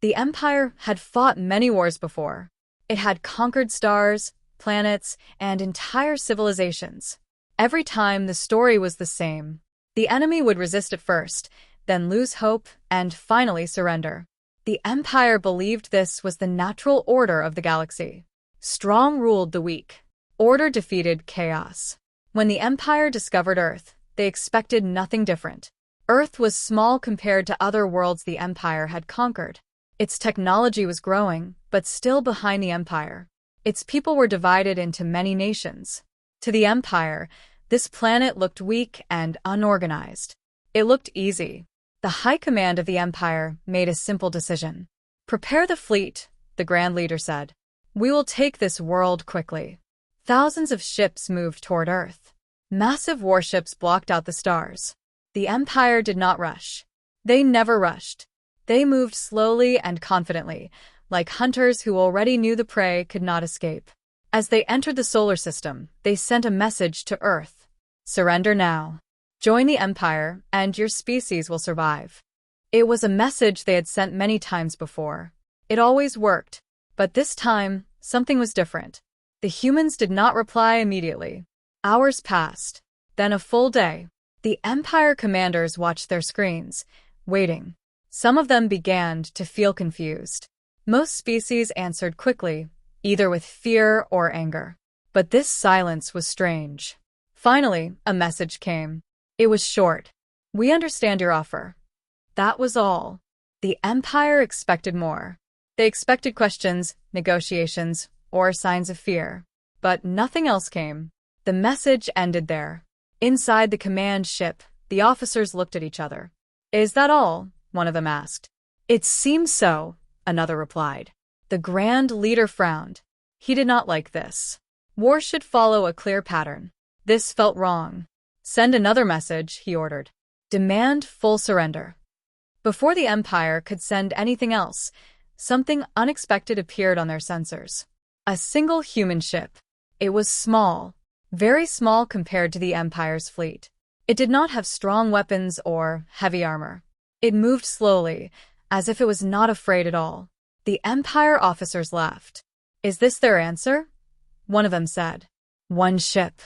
The Empire had fought many wars before. It had conquered stars, planets, and entire civilizations. Every time the story was the same. The enemy would resist at first, then lose hope, and finally surrender. The Empire believed this was the natural order of the galaxy. Strong ruled the weak. Order defeated chaos. When the Empire discovered Earth, they expected nothing different. Earth was small compared to other worlds the Empire had conquered. Its technology was growing, but still behind the Empire. Its people were divided into many nations. To the Empire, this planet looked weak and unorganized. It looked easy. The High Command of the Empire made a simple decision. "Prepare the fleet," the Grand Leader said. "We will take this world quickly." Thousands of ships moved toward Earth. Massive warships blocked out the stars. The Empire did not rush. They never rushed. They moved slowly and confidently, like hunters who already knew the prey could not escape. As they entered the solar system, they sent a message to Earth. "Surrender now. Join the Empire, and your species will survive." It was a message they had sent many times before. It always worked. But this time, something was different. The humans did not reply immediately. Hours passed. Then a full day. The Empire commanders watched their screens, waiting. Some of them began to feel confused. Most species answered quickly, either with fear or anger. But this silence was strange. Finally, a message came. It was short. "We understand your offer." That was all. The Empire expected more. They expected questions, negotiations, or signs of fear. But nothing else came. The message ended there. Inside the command ship, the officers looked at each other. "Is that all?" one of them asked. "It seems so," another replied. The Grand Leader frowned. He did not like this. War should follow a clear pattern. This felt wrong. "Send another message," he ordered. "Demand full surrender." Before the Empire could send anything else, something unexpected appeared on their sensors. A single human ship. It was small, very small compared to the Empire's fleet. It did not have strong weapons or heavy armor. It moved slowly, as if it was not afraid at all. The Empire officers laughed. "Is this their answer?" one of them said. "One ship.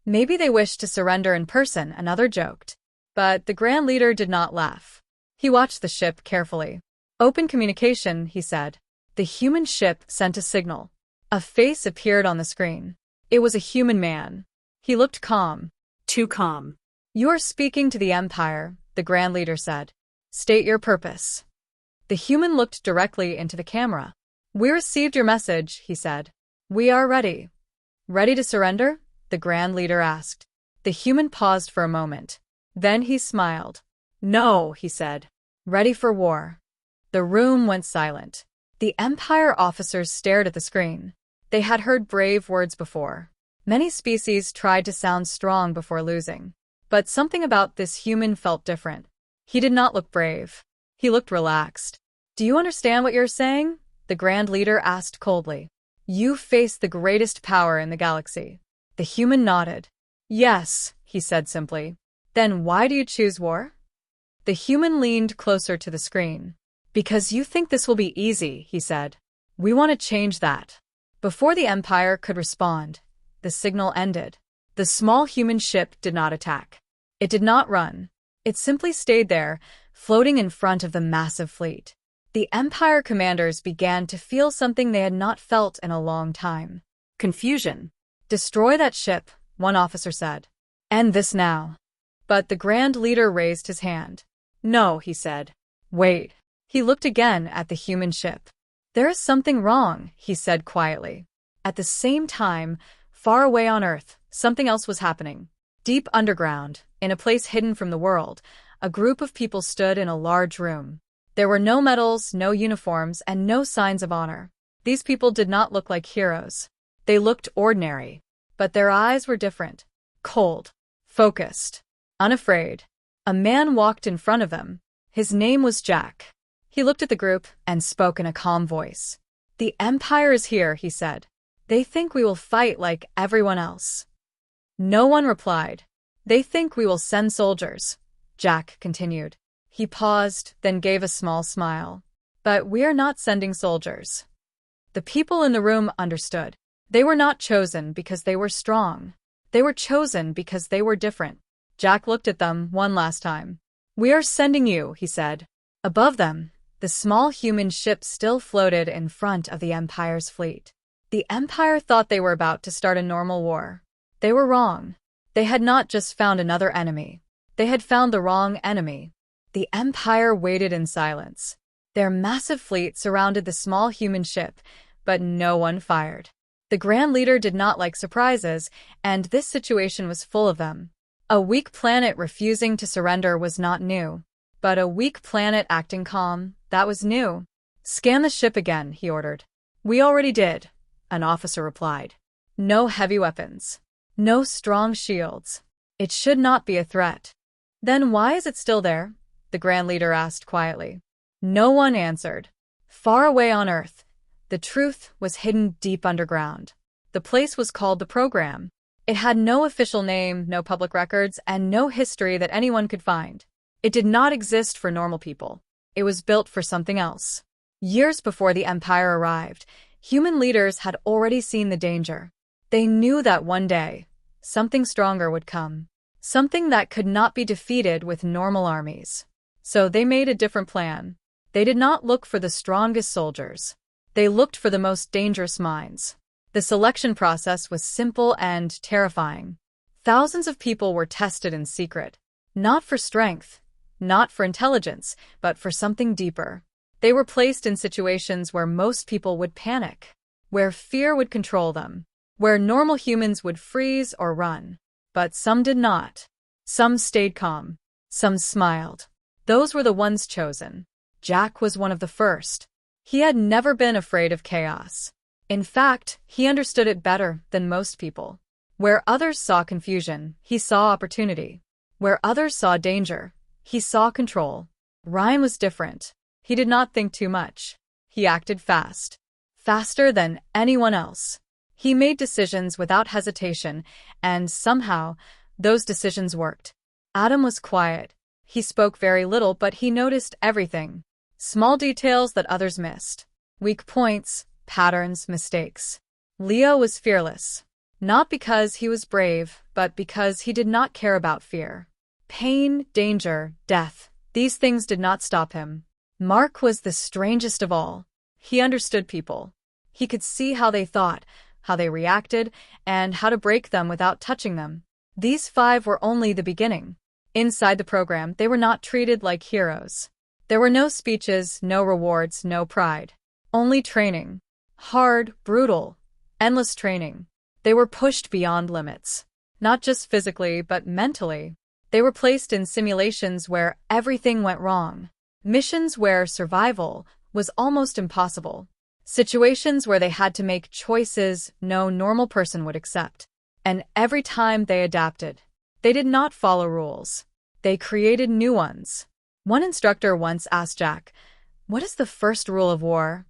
Maybe they wish to surrender in person," another joked. But the Grand Leader did not laugh. He watched the ship carefully. "Open communication," he said. The human ship sent a signal. A face appeared on the screen. It was a human man. He looked calm. Too calm. "You are speaking to the Empire," the Grand Leader said. "State your purpose." The human looked directly into the camera. "We received your message," he said. "We are ready." "Ready to surrender?" the Grand Leader asked. The human paused for a moment. Then he smiled. "No," he said. "Ready for war." The room went silent. The Empire officers stared at the screen. They had heard brave words before. Many species tried to sound strong before losing. But something about this human felt different. He did not look brave. He looked relaxed. "Do you understand what you're saying?" the Grand Leader asked coldly. "You face the greatest power in the galaxy." The human nodded. "Yes," he said simply. "Then why do you choose war?" The human leaned closer to the screen. "Because you think this will be easy," he said. "We want to change that." Before the Empire could respond, the signal ended. The small human ship did not attack. It did not run. It simply stayed there, floating in front of the massive fleet. The Empire commanders began to feel something they had not felt in a long time. Confusion. "Destroy that ship," one officer said. "End this now." But the Grand Leader raised his hand. "No," he said. "Wait." He looked again at the human ship. "There is something wrong," he said quietly. At the same time, far away on Earth, something else was happening. Deep underground, in a place hidden from the world, a group of people stood in a large room. There were no medals, no uniforms, and no signs of honor. These people did not look like heroes. They looked ordinary. But their eyes were different. Cold. Focused. Unafraid. A man walked in front of them. His name was Jack. He looked at the group and spoke in a calm voice. "The Empire is here," he said. "They think we will fight like everyone else." No one replied. "They think we will send soldiers," Jack continued. He paused, then gave a small smile. But we are not sending soldiers. The people in the room understood. They were not chosen because they were strong. They were chosen because they were different. Jack looked at them one last time. We are sending you, he said. Above them, the small human ship still floated in front of the Empire's fleet. The Empire thought they were about to start a normal war. They were wrong. They had not just found another enemy. They had found the wrong enemy. The Empire waited in silence. Their massive fleet surrounded the small human ship, but no one fired. The Grand Leader did not like surprises, and this situation was full of them. A weak planet refusing to surrender was not new. But a weak planet acting calm, that was new. Scan the ship again, he ordered. We already did, an officer replied. No heavy weapons. No strong shields. It should not be a threat. Then why is it still there? The Grand Leader asked quietly. No one answered. Far away on Earth, the truth was hidden deep underground. The place was called the Program. It had no official name, no public records, and no history that anyone could find. It did not exist for normal people. It was built for something else. Years before the Empire arrived, human leaders had already seen the danger. They knew that one day, something stronger would come. Something that could not be defeated with normal armies. So they made a different plan. They did not look for the strongest soldiers. They looked for the most dangerous minds. The selection process was simple and terrifying. Thousands of people were tested in secret. Not for strength, not for intelligence, but for something deeper. They were placed in situations where most people would panic, where fear would control them, where normal humans would freeze or run. But some did not. Some stayed calm. Some smiled. Those were the ones chosen. Jack was one of the first. He had never been afraid of chaos. In fact, he understood it better than most people. Where others saw confusion, he saw opportunity. Where others saw danger, he saw control. Ryan was different. He did not think too much. He acted fast. Faster than anyone else. He made decisions without hesitation, and somehow, those decisions worked. Adam was quiet. He spoke very little, but he noticed everything. Small details that others missed. Weak points, patterns, mistakes. Leo was fearless. Not because he was brave, but because he did not care about fear. Pain, danger, death. These things did not stop him. Mark was the strangest of all. He understood people. He could see how they thought, how they reacted, and how to break them without touching them. These 5 were only the beginning. Inside the program, they were not treated like heroes. There were no speeches, no rewards, no pride. Only training. Hard, brutal, endless training. They were pushed beyond limits. Not just physically, but mentally. They were placed in simulations where everything went wrong. Missions where survival was almost impossible. Situations where they had to make choices no normal person would accept. And every time they adapted. They did not follow rules. They created new ones. One instructor once asked Jack, "What is the first rule of war?"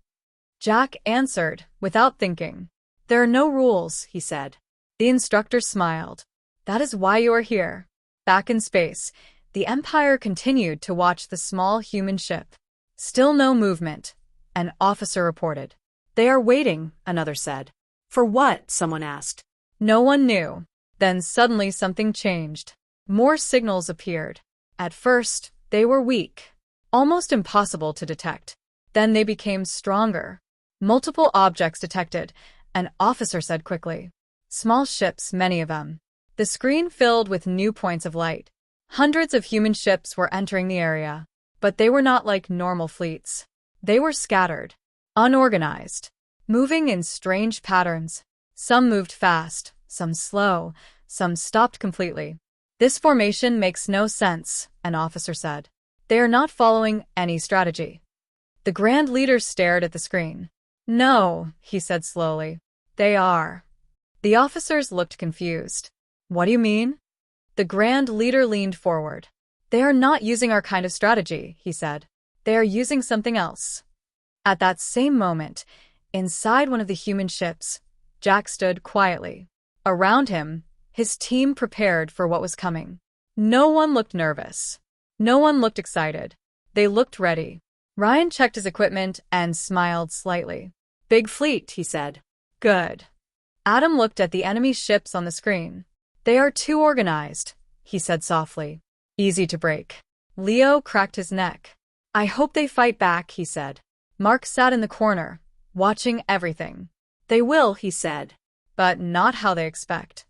Jack answered, without thinking. "There are no rules," he said. The instructor smiled. "That is why you are here." Back in space, the Empire continued to watch the small human ship. Still no movement, an officer reported. "They are waiting," another said. "For what?" someone asked. No one knew. Then suddenly something changed. More signals appeared. At first, they were weak, almost impossible to detect. Then they became stronger. Multiple objects detected, an officer said quickly. Small ships, many of them. The screen filled with new points of light. Hundreds of human ships were entering the area. But they were not like normal fleets. They were scattered, unorganized, moving in strange patterns. Some moved fast, some slow, some stopped completely. "This formation makes no sense," an officer said. "They are not following any strategy." The Grand Leader stared at the screen. "No," he said slowly. "They are." The officers looked confused. "What do you mean?" The Grand Leader leaned forward. "They are not using our kind of strategy," he said. "They are using something else." At that same moment, inside one of the human ships, Jack stood quietly. Around him, his team prepared for what was coming. No one looked nervous. No one looked excited. They looked ready. Ryan checked his equipment and smiled slightly. Big fleet, he said. Good. Adam looked at the enemy ships on the screen. They are too organized, he said softly. Easy to break. Leo cracked his neck. I hope they fight back, he said. Mark sat in the corner, watching everything. They will, he said. But not how they expect.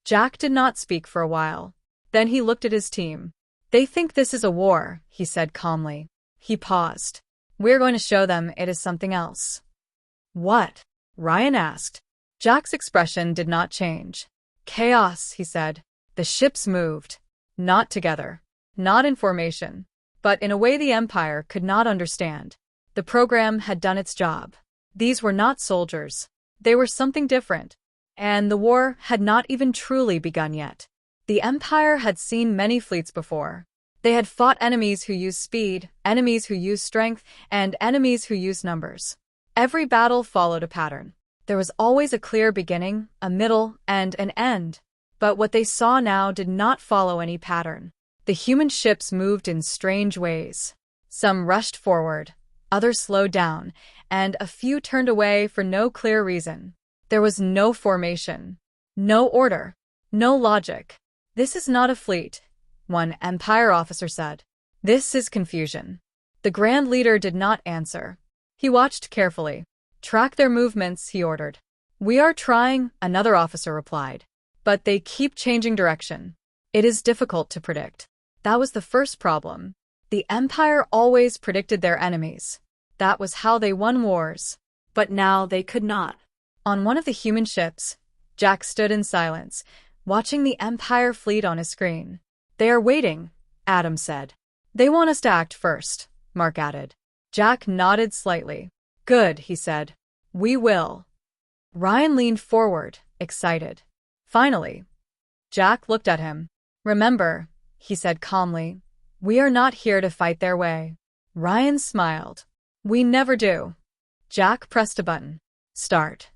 Jack did not speak for a while. Then he looked at his team. They think this is a war, he said calmly. He paused. We're going to show them it is something else. What? Ryan asked. Jack's expression did not change. Chaos, he said. The ships moved. Not together. Not in formation. But in a way the Empire could not understand. The program had done its job. These were not soldiers. They were something different. And the war had not even truly begun yet. The Empire had seen many fleets before. They had fought enemies who used speed, enemies who used strength, and enemies who used numbers. Every battle followed a pattern. There was always a clear beginning, a middle, and an end. But what they saw now did not follow any pattern. The human ships moved in strange ways. Some rushed forward, others slowed down, and a few turned away for no clear reason. There was no formation, no order, no logic. This is not a fleet, one Empire officer said. This is confusion. The Grand Leader did not answer. He watched carefully. Track their movements, he ordered. We are trying, another officer replied. But they keep changing direction. It is difficult to predict. That was the first problem. The Empire always predicted their enemies. That was how they won wars. But now they could not. On one of the human ships, Jack stood in silence, watching the Empire fleet on his screen. They are waiting, Adam said. They want us to act first, Mark added. Jack nodded slightly. Good, he said. We will. Ryan leaned forward, excited. Finally. Jack looked at him. Remember, he said calmly, we are not here to fight their way. Ryan smiled. We never do. Jack pressed a button. Start.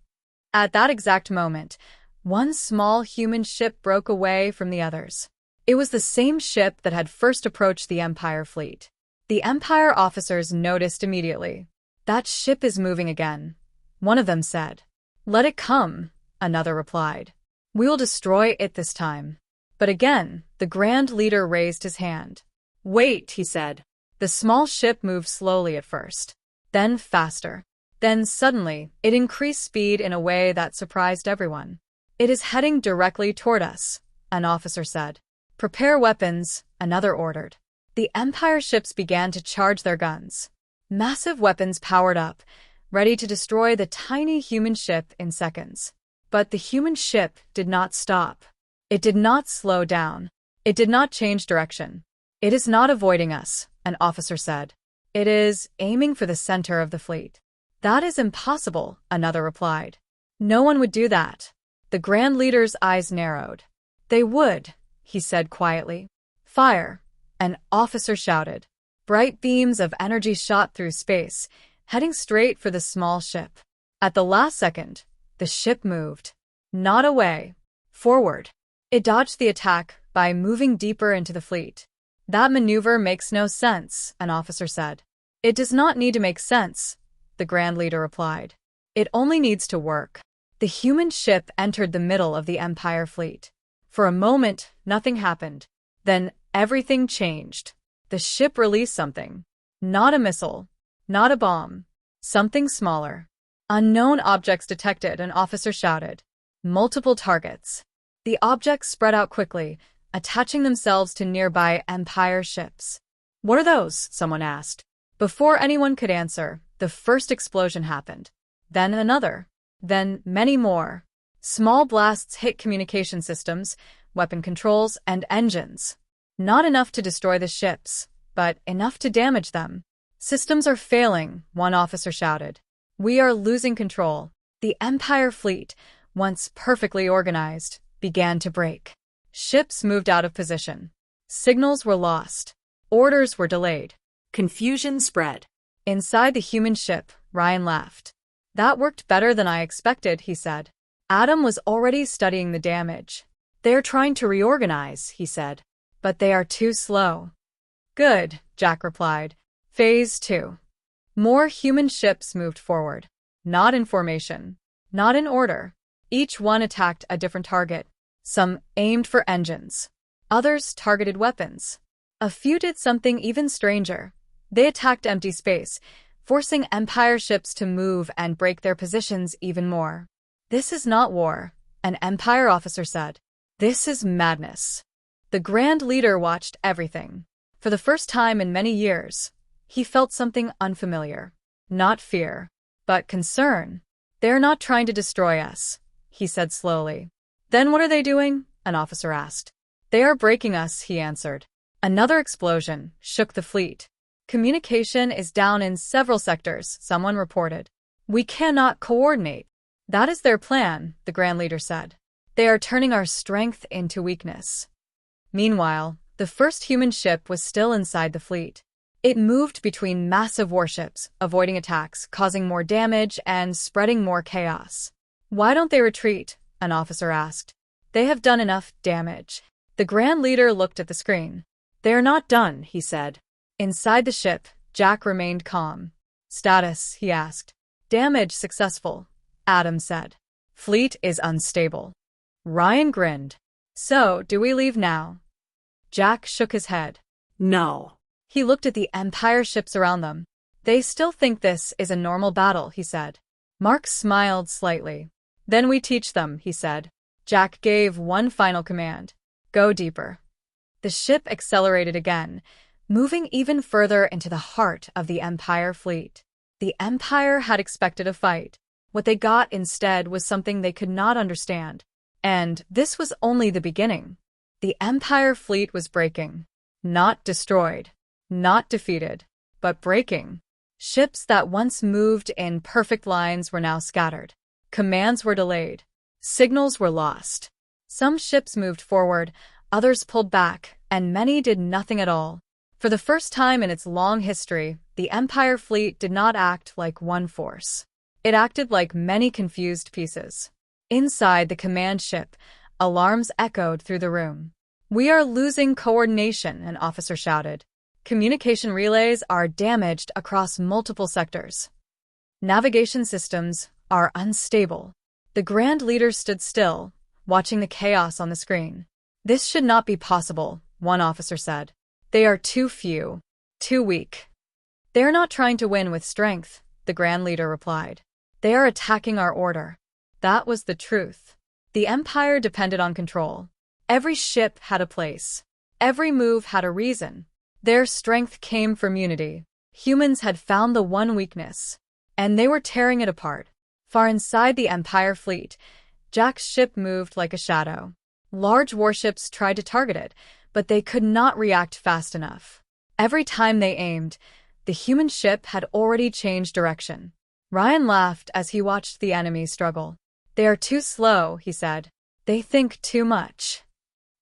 At that exact moment, one small human ship broke away from the others. It was the same ship that had first approached the Empire fleet. The Empire officers noticed immediately. That ship is moving again, one of them said. Let it come, another replied. We will destroy it this time. But again, the Grand Leader raised his hand. Wait, he said. The small ship moved slowly at first, then faster. Then suddenly, it increased speed in a way that surprised everyone. It is heading directly toward us, an officer said. Prepare weapons, another ordered. The Empire ships began to charge their guns. Massive weapons powered up, ready to destroy the tiny human ship in seconds. But the human ship did not stop. It did not slow down. It did not change direction. It is not avoiding us, an officer said. It is aiming for the center of the fleet. That is impossible, another replied. No one would do that. The Grand Leader's eyes narrowed. They would, he said quietly. Fire, an officer shouted. Bright beams of energy shot through space, heading straight for the small ship. At the last second, the ship moved. Not away. Forward. It dodged the attack by moving deeper into the fleet. That maneuver makes no sense, an officer said. It does not need to make sense, the Grand Leader replied. It only needs to work. The human ship entered the middle of the Empire fleet. For a moment, nothing happened. Then everything changed. The ship released something. Not a missile. Not a bomb. Something smaller. Unknown objects detected, an officer shouted. Multiple targets. The objects spread out quickly, attaching themselves to nearby Empire ships. What are those? Someone asked. Before anyone could answer, the first explosion happened. Then another. Then many more. Small blasts hit communication systems, weapon controls, and engines. Not enough to destroy the ships, but enough to damage them. Systems are failing, one officer shouted. We are losing control. The Empire fleet, once perfectly organized, began to break. Ships moved out of position. Signals were lost. Orders were delayed. Confusion spread. Inside the human ship, Ryan laughed. That worked better than I expected, he said. Adam was already studying the damage. They're trying to reorganize, he said. But they are too slow. Good, Jack replied. Phase 2. More human ships moved forward. Not in formation. Not in order. Each one attacked a different target. Some aimed for engines. Others targeted weapons. A few did something even stranger. They attacked empty space, forcing Empire ships to move and break their positions even more. "This is not war," an Empire officer said. "This is madness." The Grand Leader watched everything. For the first time in many years, he felt something unfamiliar. Not fear, but concern. "They're not trying to destroy us," he said slowly. "Then what are they doing?" an officer asked. "They are breaking us," he answered. Another explosion shook the fleet. "Communication is down in several sectors," someone reported. "We cannot coordinate." "That is their plan," the Grand Leader said. "They are turning our strength into weakness." Meanwhile, the first human ship was still inside the fleet. It moved between massive warships, avoiding attacks, causing more damage, and spreading more chaos. "Why don't they retreat?" an officer asked. "They have done enough damage." The Grand Leader looked at the screen. "They are not done," he said. Inside the ship, Jack remained calm. "Status?" he asked. "Damage successful," Adam said. "Fleet is unstable." Ryan grinned. "So, do we leave now?" Jack shook his head. No. He looked at the Empire ships around them. "They still think this is a normal battle," he said. Mark smiled slightly. "Then we teach them," he said. Jack gave one final command. "Go deeper." The ship accelerated again, moving even further into the heart of the Empire fleet. The Empire had expected a fight. What they got instead was something they could not understand. And this was only the beginning. The Empire fleet was breaking. Not destroyed. Not defeated. But breaking. Ships that once moved in perfect lines were now scattered. Commands were delayed. Signals were lost. Some ships moved forward, others pulled back, and many did nothing at all. For the first time in its long history, the Empire fleet did not act like one force. It acted like many confused pieces. Inside the command ship, alarms echoed through the room. "We are losing coordination," an officer shouted. "Communication relays are damaged across multiple sectors. Navigation systems are unstable." The Grand Leader stood still, watching the chaos on the screen. "This should not be possible," one officer said. "They are too few, too weak." "They are not trying to win with strength," the Grand Leader replied. "They are attacking our order." That was the truth. The Empire depended on control. Every ship had a place. Every move had a reason. Their strength came from unity. Humans had found the one weakness, and they were tearing it apart. Far inside the Empire fleet, Jack's ship moved like a shadow. Large warships tried to target it, but they could not react fast enough. Every time they aimed, the human ship had already changed direction. Ryan laughed as he watched the enemy struggle. "They are too slow," he said. "They think too much."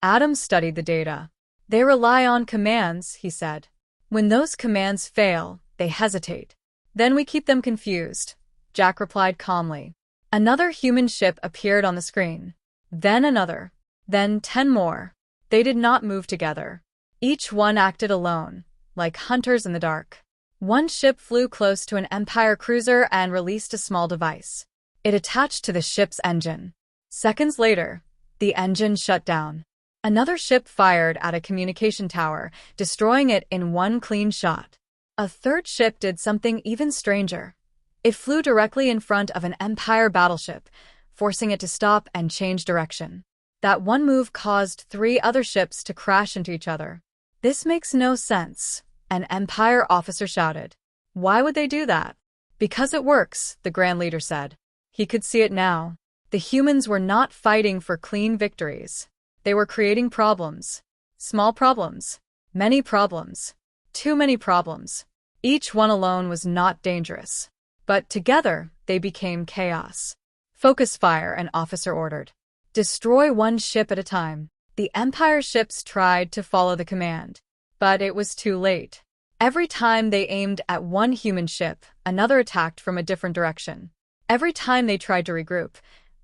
Adam studied the data. "They rely on commands," he said. "When those commands fail, they hesitate. Then we keep them confused," Jack replied calmly. Another human ship appeared on the screen. Then another. Then 10 more. They did not move together. Each one acted alone, like hunters in the dark. One ship flew close to an Empire cruiser and released a small device. It attached to the ship's engine. Seconds later, the engine shut down. Another ship fired at a communication tower, destroying it in one clean shot. A third ship did something even stranger. It flew directly in front of an Empire battleship, forcing it to stop and change direction. That one move caused 3 other ships to crash into each other. "This makes no sense," an Empire officer shouted. "Why would they do that?" "Because it works," the Grand Leader said. He could see it now. The humans were not fighting for clean victories. They were creating problems. Small problems. Many problems. Too many problems. Each one alone was not dangerous. But together, they became chaos. "Focus fire," an officer ordered. "Destroy one ship at a time." The Empire ships tried to follow the command. But it was too late. Every time they aimed at one human ship, another attacked from a different direction. Every time they tried to regroup,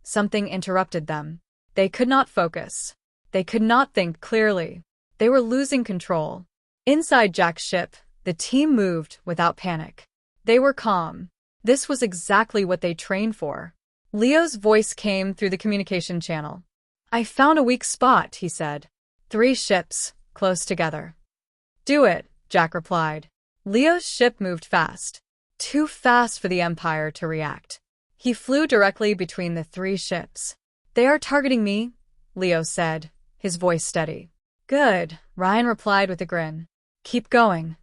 something interrupted them. They could not focus. They could not think clearly. They were losing control. Inside Jack's ship, the team moved without panic. They were calm. This was exactly what they trained for. Leo's voice came through the communication channel. I found a weak spot, he said. 3 ships, close together. Do it, Jack replied. Leo's ship moved fast. Too fast for the Empire to react. He flew directly between the 3 ships. They are targeting me, Leo said, his voice steady. Good, Ryan replied with a grin. Keep going.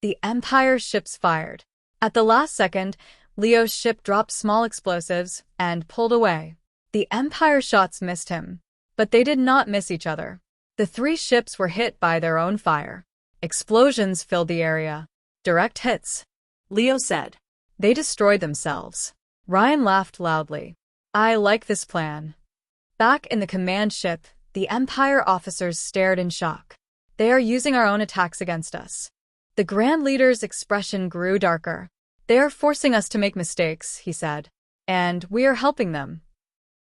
The Empire's ships fired. At the last second, Leo's ship dropped small explosives and pulled away. The Empire shots missed him, but they did not miss each other. The 3 ships were hit by their own fire. Explosions filled the area. Direct hits, Leo said. They destroyed themselves. Ryan laughed loudly. I like this plan. Back in the command ship, the Empire officers stared in shock. They are using our own attacks against us. The Grand Leader's expression grew darker. They are forcing us to make mistakes, he said. And we are helping them.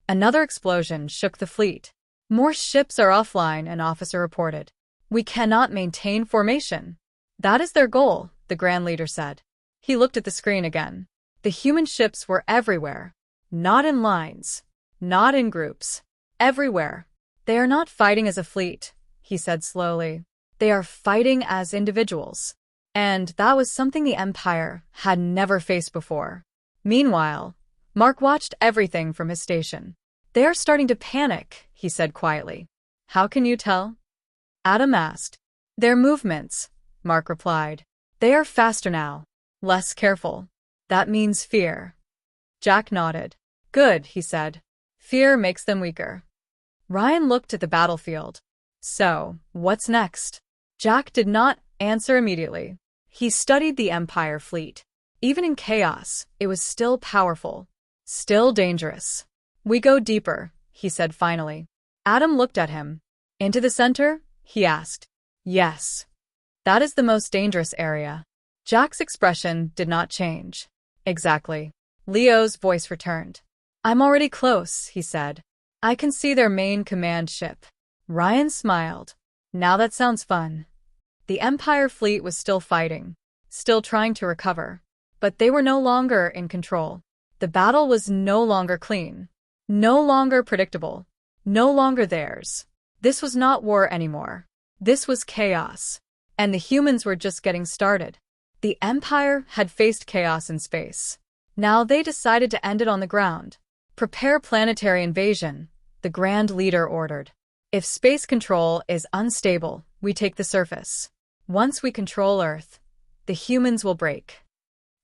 Another explosion shook the fleet. More ships are offline, an officer reported. We cannot maintain formation. That is their goal, the Grand Leader said. He looked at the screen again. The human ships were everywhere. Not in lines. Not in groups. Everywhere. They are not fighting as a fleet, he said slowly. They are fighting as individuals. And that was something the Empire had never faced before. Meanwhile, Mark watched everything from his station. They are starting to panic, he said quietly. How can you tell? Adam asked. Their movements, Mark replied. They are faster now. Less careful. That means fear. Jack nodded. Good, he said. Fear makes them weaker. Ryan looked at the battlefield. So, what's next? Jack did not answer immediately. He studied the Empire fleet. Even in chaos, it was still powerful. Still dangerous. We go deeper, he said finally. Adam looked at him. Into the center? He asked. Yes. That is the most dangerous area. Jack's expression did not change. Exactly. Leo's voice returned. I'm already close, he said. I can see their main command ship. Ryan smiled. Now that sounds fun. The Empire fleet was still fighting, still trying to recover. But they were no longer in control. The battle was no longer clean. No longer predictable. No longer theirs. This was not war anymore. This was chaos. And the humans were just getting started. The Empire had faced chaos in space. Now they decided to end it on the ground. Prepare planetary invasion, the Grand Leader ordered. If space control is unstable, we take the surface. Once we control Earth, the humans will break.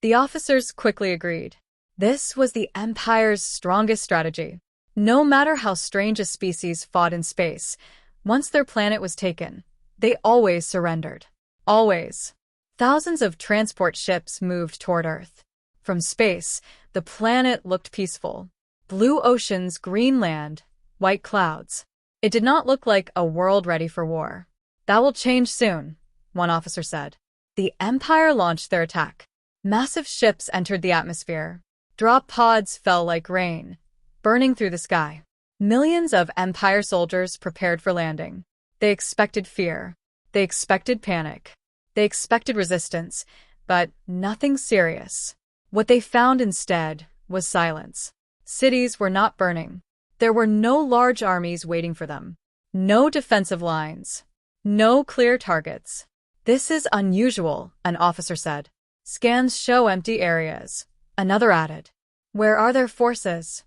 The officers quickly agreed. This was the Empire's strongest strategy. No matter how strange a species fought in space, once their planet was taken, they always surrendered. Always. Thousands of transport ships moved toward Earth. From space, the planet looked peaceful. Blue oceans, green land, white clouds. It did not look like a world ready for war. That will change soon, one officer said. The Empire launched their attack. Massive ships entered the atmosphere. Drop pods fell like rain, burning through the sky. Millions of Empire soldiers prepared for landing. They expected fear. They expected panic. They expected resistance, but nothing serious. What they found instead was silence. Cities were not burning. There were no large armies waiting for them. No defensive lines. No clear targets. This is unusual, an officer said. Scans show empty areas. Another added. Where are their forces?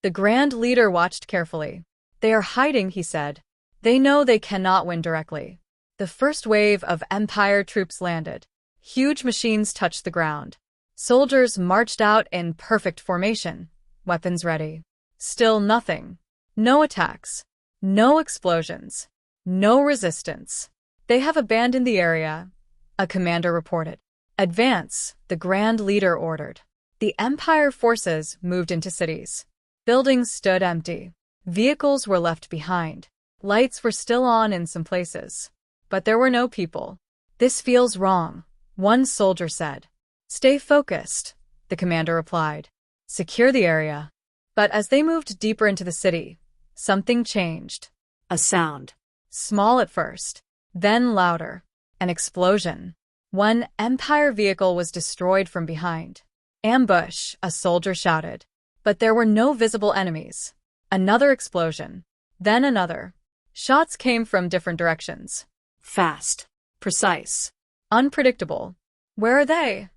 The Grand Leader watched carefully. They are hiding, he said. They know they cannot win directly. The first wave of Empire troops landed. Huge machines touched the ground. Soldiers marched out in perfect formation, weapons ready. Still nothing. No attacks. No explosions. No resistance. They have abandoned the area, a commander reported. Advance, the Grand Leader ordered. The Empire forces moved into cities. Buildings stood empty. Vehicles were left behind. Lights were still on in some places. But there were no people. This feels wrong, one soldier said. Stay focused, the commander replied. Secure the area. But as they moved deeper into the city, something changed. A sound. Small at first, then louder. An explosion. One Empire vehicle was destroyed from behind. Ambush, a soldier shouted. But there were no visible enemies. Another explosion. Then another. Shots came from different directions. Fast. Precise. Unpredictable. Where are they?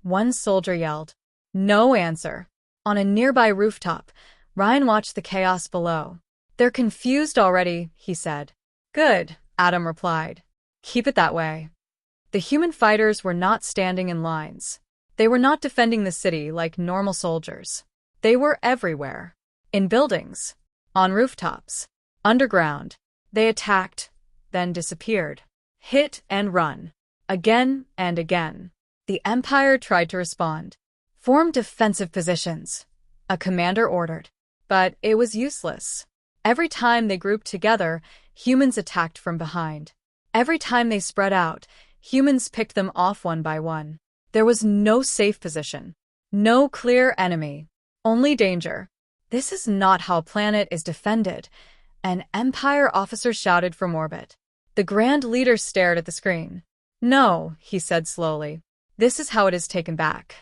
One soldier yelled. No answer. On a nearby rooftop, Ryan watched the chaos below. They're confused already, he said. Good, Adam replied. Keep it that way. The human fighters were not standing in lines. They were not defending the city like normal soldiers. They were everywhere. In buildings. On rooftops. Underground. They attacked, then disappeared. Hit and run. Again and again. The Empire tried to respond. Form defensive positions. A commander ordered. But it was useless. Every time they grouped together, humans attacked from behind. Every time they spread out, humans picked them off one by one. There was no safe position. No clear enemy. Only danger. This is not how a planet is defended, an Empire officer shouted from orbit. The Grand Leader stared at the screen. No, he said slowly. This is how it is taken back.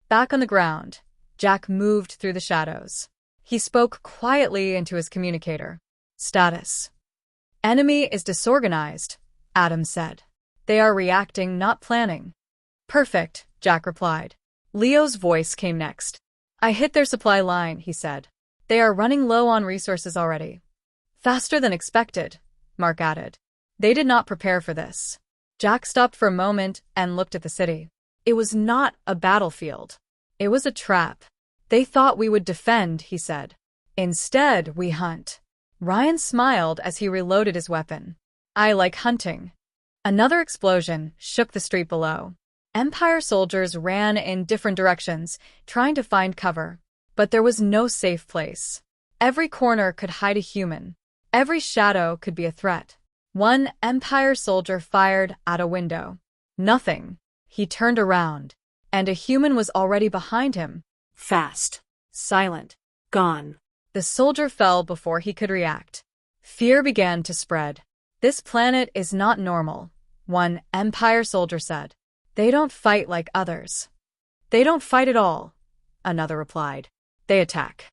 Back on the ground, Jack moved through the shadows. He spoke quietly into his communicator. Status. Enemy is disorganized, Adam said. They are reacting, not planning. Perfect, Jack replied. Leo's voice came next. I hit their supply line, he said. They are running low on resources already. Faster than expected, Mark added. They did not prepare for this. Jack stopped for a moment and looked at the city. It was not a battlefield. It was a trap. They thought we would defend, he said. Instead, we hunt. Ryan smiled as he reloaded his weapon. I like hunting. Another explosion shook the street below. Empire soldiers ran in different directions, trying to find cover. But there was no safe place. Every corner could hide a human. Every shadow could be a threat. One Empire soldier fired at a window. Nothing. He turned around, and a human was already behind him. Fast. Silent. Gone. The soldier fell before he could react. Fear began to spread. This planet is not normal, one Empire soldier said. They don't fight like others. They don't fight at all, another replied. They attack.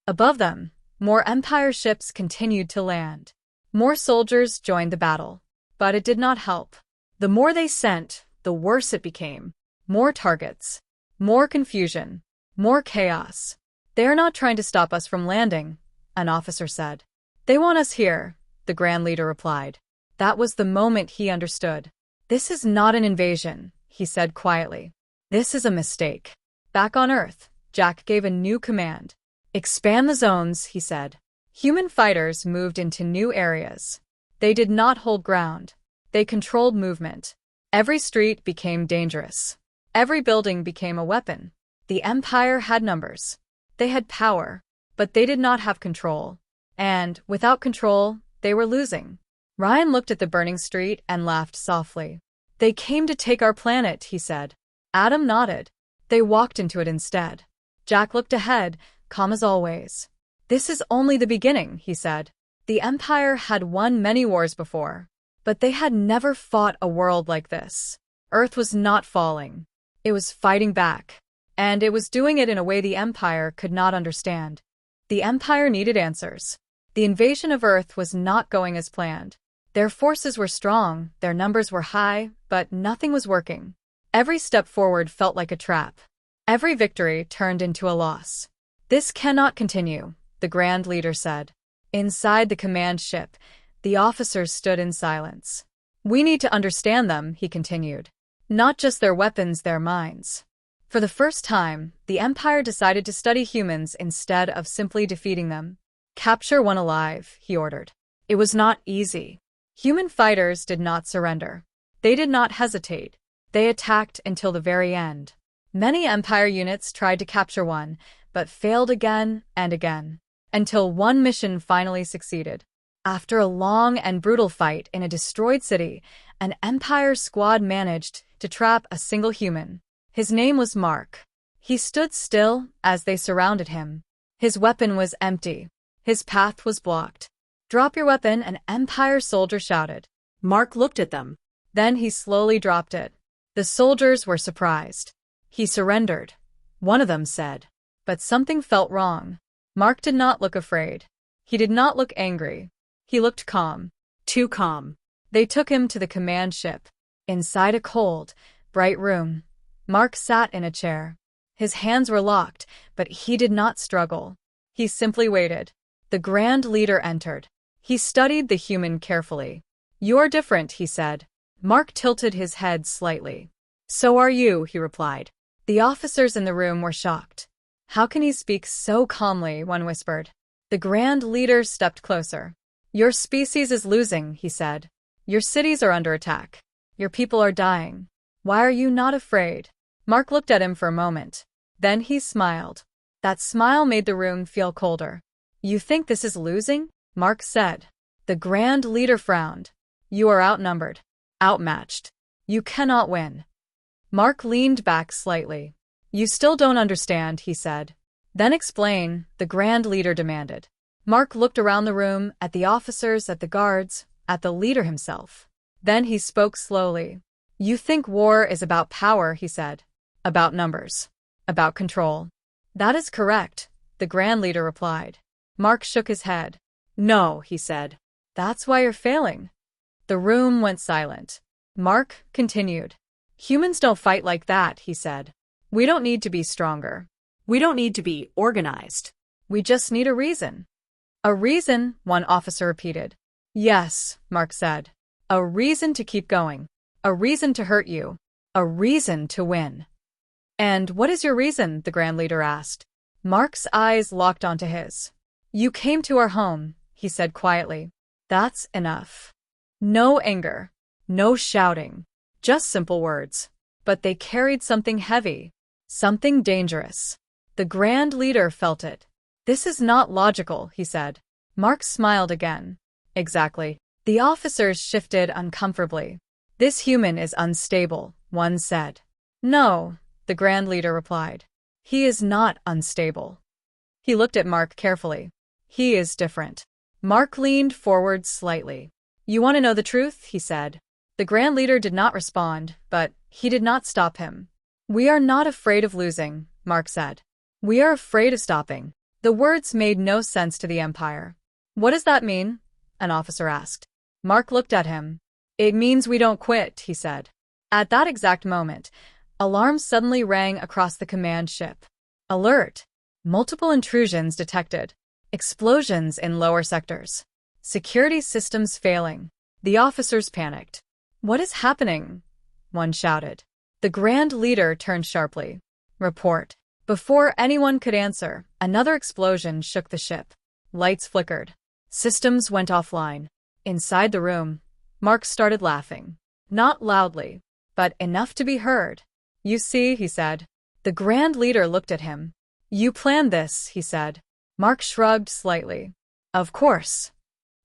Above them, more Empire ships continued to land. More soldiers joined the battle. But it did not help. The more they sent, the worse it became. More targets. More confusion. More chaos. They are not trying to stop us from landing, an officer said. They want us here, the Grand Leader replied. That was the moment he understood. This is not an invasion, he said quietly. This is a mistake. Back on Earth, Jack gave a new command. Expand the zones, he said. Human fighters moved into new areas. They did not hold ground. They controlled movement. Every street became dangerous. Every building became a weapon. The Empire had numbers. They had power, but they did not have control. And, without control, they were losing. Ryan looked at the burning street and laughed softly. They came to take our planet, he said. Adam nodded. They walked into it instead. Jack looked ahead, calm as always. This is only the beginning, he said. The Empire had won many wars before, but they had never fought a world like this. Earth was not falling. It was fighting back. And it was doing it in a way the Empire could not understand. The Empire needed answers. The invasion of Earth was not going as planned. Their forces were strong, their numbers were high, but nothing was working. Every step forward felt like a trap. Every victory turned into a loss. This cannot continue, the Grand Leader said. Inside the command ship, the officers stood in silence. We need to understand them, he continued. Not just their weapons, their minds. For the first time, the Empire decided to study humans instead of simply defeating them. Capture one alive, he ordered. It was not easy. Human fighters did not surrender. They did not hesitate. They attacked until the very end. Many Empire units tried to capture one, but failed again and again, until one mission finally succeeded. After a long and brutal fight in a destroyed city, an Empire squad managed to trap a single human. His name was Mark. He stood still as they surrounded him. His weapon was empty. His path was blocked. Drop your weapon, an Empire soldier shouted. Mark looked at them. Then he slowly dropped it. The soldiers were surprised. He surrendered, one of them said. But something felt wrong. Mark did not look afraid. He did not look angry. He looked calm. Too calm. They took him to the command ship. Inside a cold, bright room, Mark sat in a chair. His hands were locked, but he did not struggle. He simply waited. The Grand Leader entered. He studied the human carefully. "You're different," he said. Mark tilted his head slightly. "So are you," he replied. The officers in the room were shocked. "How can he speak so calmly?" one whispered. The Grand Leader stepped closer. "Your species is losing," he said. "Your cities are under attack. Your people are dying. Why are you not afraid?" Mark looked at him for a moment. Then he smiled. That smile made the room feel colder. "You think this is losing?" Mark said. The Grand Leader frowned. "You are outnumbered. Outmatched. You cannot win." Mark leaned back slightly. "You still don't understand," he said. "Then explain," the Grand Leader demanded. Mark looked around the room, at the officers, at the guards, at the leader himself. Then he spoke slowly. "You think war is about power," he said. "About numbers. About control." "That is correct," the Grand Leader replied. Mark shook his head. "No," he said. "That's why you're failing." The room went silent. Mark continued. "Humans don't fight like that," he said. "We don't need to be stronger. We don't need to be organized. We just need a reason." "A reason," one officer repeated. "Yes," Mark said. "A reason to keep going. A reason to hurt you. A reason to win." "And what is your reason?" the Grand Leader asked. Mark's eyes locked onto his. "You came to our home," he said quietly. "That's enough." No anger. No shouting. Just simple words. But they carried something heavy. Something dangerous. The Grand Leader felt it. "This is not logical," he said. Mark smiled again. "Exactly." The officers shifted uncomfortably. "This human is unstable," one said. "No," the Grand Leader replied. "He is not unstable." He looked at Mark carefully. "He is different." Mark leaned forward slightly. "You want to know the truth?" he said. The Grand Leader did not respond, but he did not stop him. "We are not afraid of losing," Mark said. "We are afraid of stopping." The words made no sense to the Empire. "What does that mean?" an officer asked. Mark looked at him. "It means we don't quit," he said. At that exact moment, alarms suddenly rang across the command ship. "Alert! Multiple intrusions detected. Explosions in lower sectors. Security systems failing." The officers panicked. "What is happening?" one shouted. The Grand Leader turned sharply. "Report." Before anyone could answer, another explosion shook the ship. Lights flickered. Systems went offline. Inside the room, Mark started laughing. Not loudly, but enough to be heard. "You see," he said. The Grand Leader looked at him. "You planned this," he said. Mark shrugged slightly. "Of course."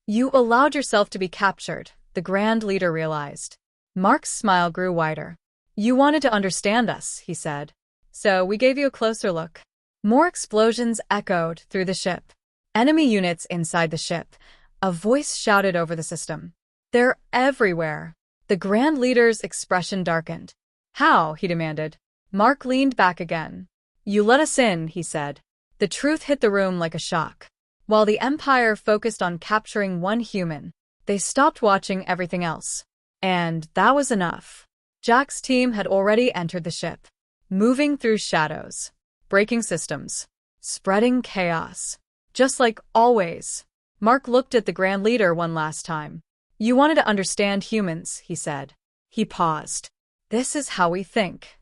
"You allowed yourself to be captured," the Grand Leader realized. Mark's smile grew wider. "You wanted to understand us," he said. "So we gave you a closer look." More explosions echoed through the ship. Enemy units inside the ship. A voice shouted over the system. "They're everywhere." The Grand Leader's expression darkened. "How?" he demanded. Mark leaned back again. "You let us in," he said. The truth hit the room like a shock. While the Empire focused on capturing one human, they stopped watching everything else. And that was enough. Jack's team had already entered the ship, moving through shadows, breaking systems, spreading chaos. Just like always. Mark looked at the Grand Leader one last time. "You wanted to understand humans," he said. He paused. "This is how we think."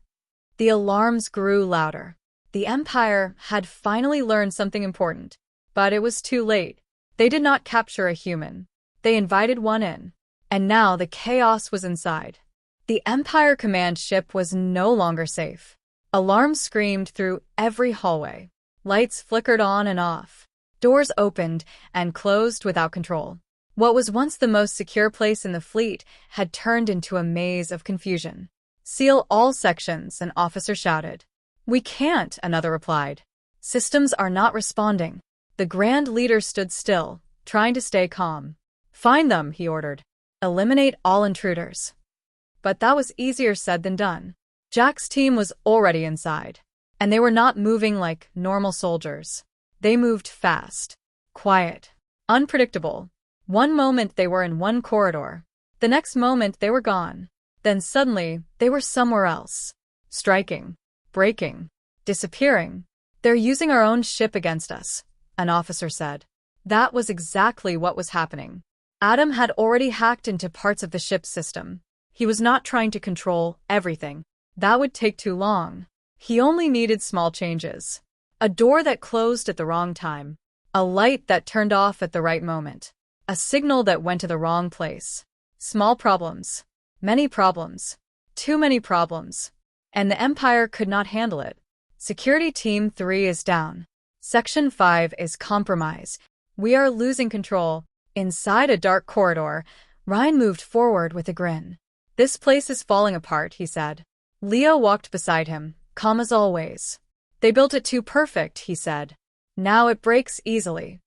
The alarms grew louder. The Empire had finally learned something important, but it was too late. They did not capture a human. They invited one in. And now the chaos was inside. The Empire command ship was no longer safe. Alarms screamed through every hallway. Lights flickered on and off. Doors opened and closed without control. What was once the most secure place in the fleet had turned into a maze of confusion. "Seal all sections," an officer shouted. "We can't," another replied. "Systems are not responding." The Grand Leader stood still, trying to stay calm. "Find them," he ordered. "Eliminate all intruders." But that was easier said than done. Jack's team was already inside, and they were not moving like normal soldiers. They moved fast, quiet, unpredictable. One moment they were in one corridor. The next moment they were gone. Then suddenly they were somewhere else. Striking, breaking, disappearing. "They're using our own ship against us," an officer said. That was exactly what was happening. Adam had already hacked into parts of the ship's system. He was not trying to control everything. That would take too long. He only needed small changes. A door that closed at the wrong time. A light that turned off at the right moment. A signal that went to the wrong place. Small problems. Many problems. Too many problems. And the Empire could not handle it. Security Team 3 is down. Section 5 is compromised. We are losing control. Inside a dark corridor, Ryan moved forward with a grin. "This place is falling apart," he said. Leo walked beside him, calm as always. "They built it too perfect," he said. "Now it breaks easily."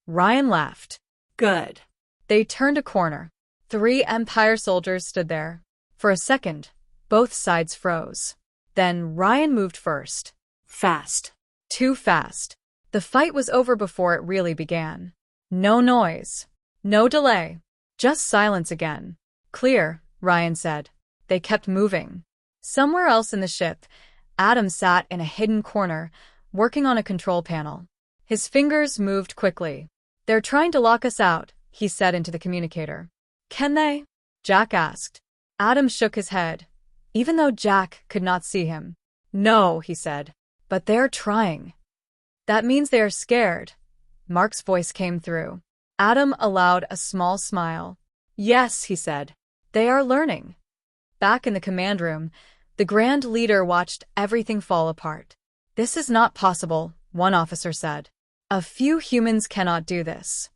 Ryan laughed. Good. They turned a corner. 3 Empire soldiers stood there. For a second, both sides froze. Then Ryan moved first. Fast. Too fast. The fight was over before it really began. No noise. No delay. Just silence again. "Clear," Ryan said. They kept moving. Somewhere else in the ship, Adam sat in a hidden corner, working on a control panel. His fingers moved quickly. "They're trying to lock us out," he said into the communicator. "Can they?" Jack asked. Adam shook his head, even though Jack could not see him. "No," he said. "But they're trying." "That means they are scared." Mark's voice came through. Adam allowed a small smile. "Yes," he said. "They are learning." Back in the command room, the Grand Leader watched everything fall apart. "This is not possible," one officer said. "A few humans cannot do this."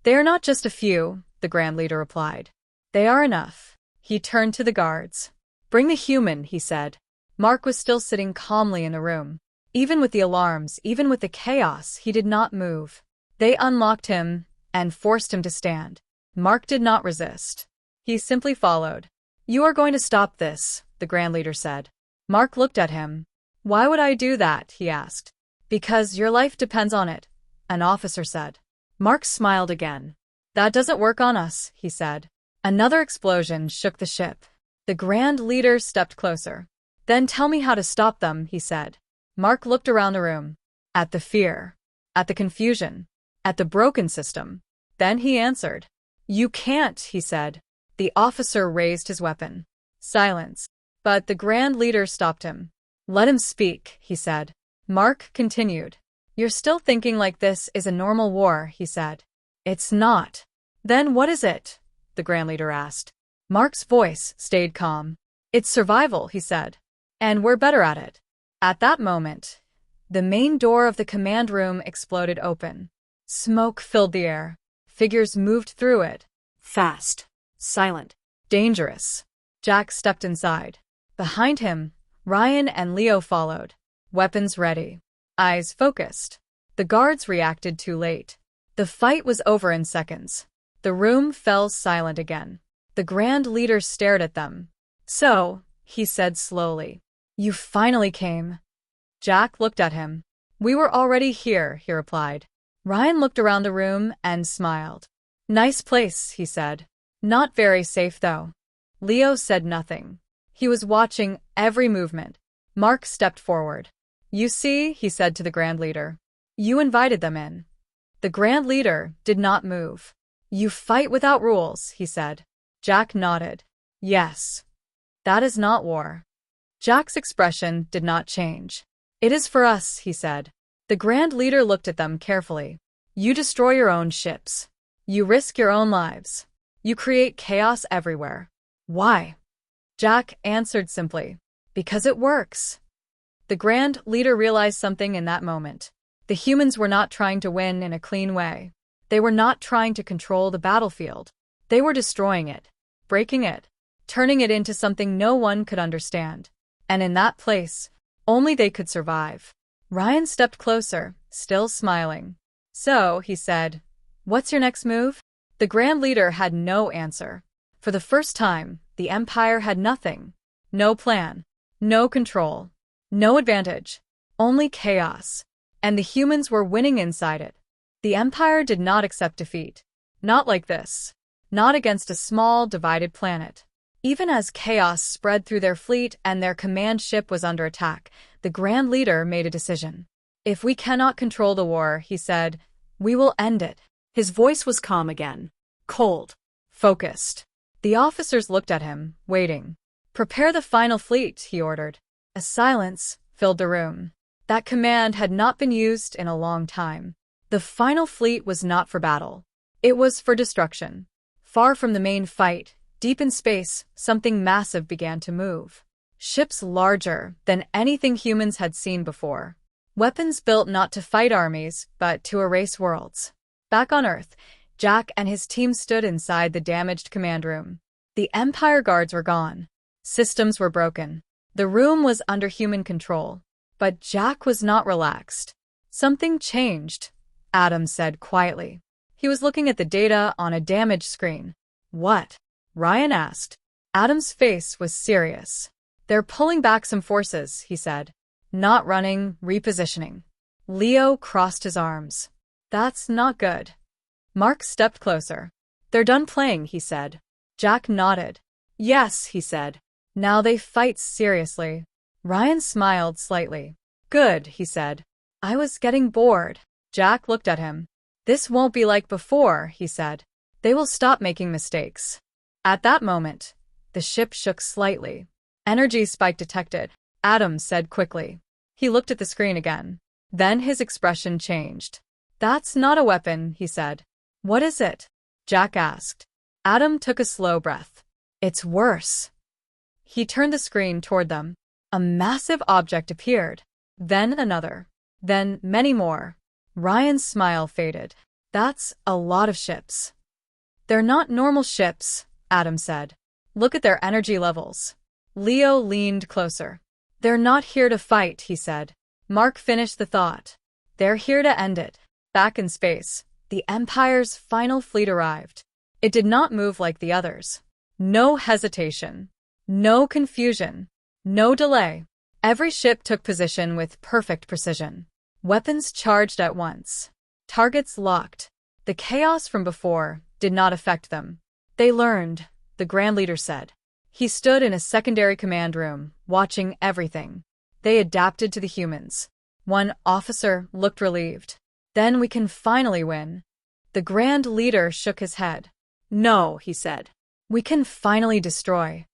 "They are not just a few," the Grand Leader replied. "They are enough." He turned to the guards. "Bring the human," he said. Mark was still sitting calmly in the room. Even with the alarms, even with the chaos, he did not move. They unlocked him and forced him to stand. Mark did not resist. He simply followed. "You are going to stop this," the Grand Leader said. Mark looked at him. "Why would I do that?" he asked. "Because your life depends on it," an officer said. Mark smiled again. "That doesn't work on us," he said. Another explosion shook the ship. The Grand Leader stepped closer. "Then tell me how to stop them," he said. Mark looked around the room. At the fear. At the confusion. At the broken system. Then he answered. "You can't," he said. The officer raised his weapon. Silence. But the Grand Leader stopped him. "Let him speak," he said. Mark continued. "You're still thinking like this is a normal war," he said. "It's not." "Then what is it?" the Grand Leader asked. Mark's voice stayed calm. "It's survival," he said. "And we're better at it." At that moment, the main door of the command room exploded open. Smoke filled the air. Figures moved through it. Fast. Silent. Dangerous. Jack stepped inside. Behind him, Ryan and Leo followed. Weapons ready. Eyes focused. The guards reacted too late. The fight was over in seconds. The room fell silent again. The Grand Leader stared at them. "So," he said slowly, "you finally came." Jack looked at him. "We were already here," he replied. Ryan looked around the room and smiled. "Nice place," he said. "Not very safe, though." Leo said nothing. He was watching every movement. Mark stepped forward. "You see," he said to the Grand Leader. "You invited them in." The Grand Leader did not move. "You fight without rules," he said. Jack nodded. "Yes. That is not war." Jack's expression did not change. "It is for us," he said. The Grand Leader looked at them carefully. "You destroy your own ships. You risk your own lives. You create chaos everywhere. Why?" Jack answered simply. "Because it works." The Grand Leader realized something in that moment. The humans were not trying to win in a clean way. They were not trying to control the battlefield. They were destroying it, breaking it, turning it into something no one could understand. And in that place, only they could survive. Ryan stepped closer, still smiling. "So," he said, "what's your next move?" The Grand Leader had no answer. For the first time, the Empire had nothing. No plan. No control. No advantage. Only chaos. And the humans were winning inside it. The Empire did not accept defeat. Not like this. Not against a small, divided planet. Even as chaos spread through their fleet and their command ship was under attack, the Grand Leader made a decision. If we cannot control the war, he said, we will end it. His voice was calm again. Cold. Focused. The officers looked at him, waiting. Prepare the final fleet, he ordered. A silence filled the room. That command had not been used in a long time. The final fleet was not for battle. It was for destruction. Far from the main fight, deep in space, something massive began to move. Ships larger than anything humans had seen before. Weapons built not to fight armies, but to erase worlds. Back on Earth, Jack and his team stood inside the damaged command room. The Empire guards were gone. Systems were broken. The room was under human control. But Jack was not relaxed. Something changed, Adam said quietly. He was looking at the data on a damaged screen. What? Ryan asked. Adam's face was serious. They're pulling back some forces, he said. Not running, repositioning. Leo crossed his arms. That's not good. Mark stepped closer. They're done playing, he said. Jack nodded. Yes, he said. Now they fight seriously. Ryan smiled slightly. Good, he said. I was getting bored. Jack looked at him. This won't be like before, he said. They will stop making mistakes. At that moment, the ship shook slightly. Energy spike detected, Adam said quickly. He looked at the screen again. Then his expression changed. That's not a weapon, he said. What is it? Jack asked. Adam took a slow breath. It's worse. He turned the screen toward them. A massive object appeared. Then another. Then many more. Ryan's smile faded. That's a lot of ships. They're not normal ships, Adam said. Look at their energy levels. Leo leaned closer. They're not here to fight, he said. Mark finished the thought. They're here to end it. Back in space, the Empire's final fleet arrived. It did not move like the others. No hesitation. No confusion. No delay. Every ship took position with perfect precision. Weapons charged at once. Targets locked. The chaos from before did not affect them. They learned, the Grand Leader said. He stood in a secondary command room, watching everything. They adapted to the humans. One officer looked relieved. Then we can finally win. The Grand Leader shook his head. No, he said. We can finally destroy.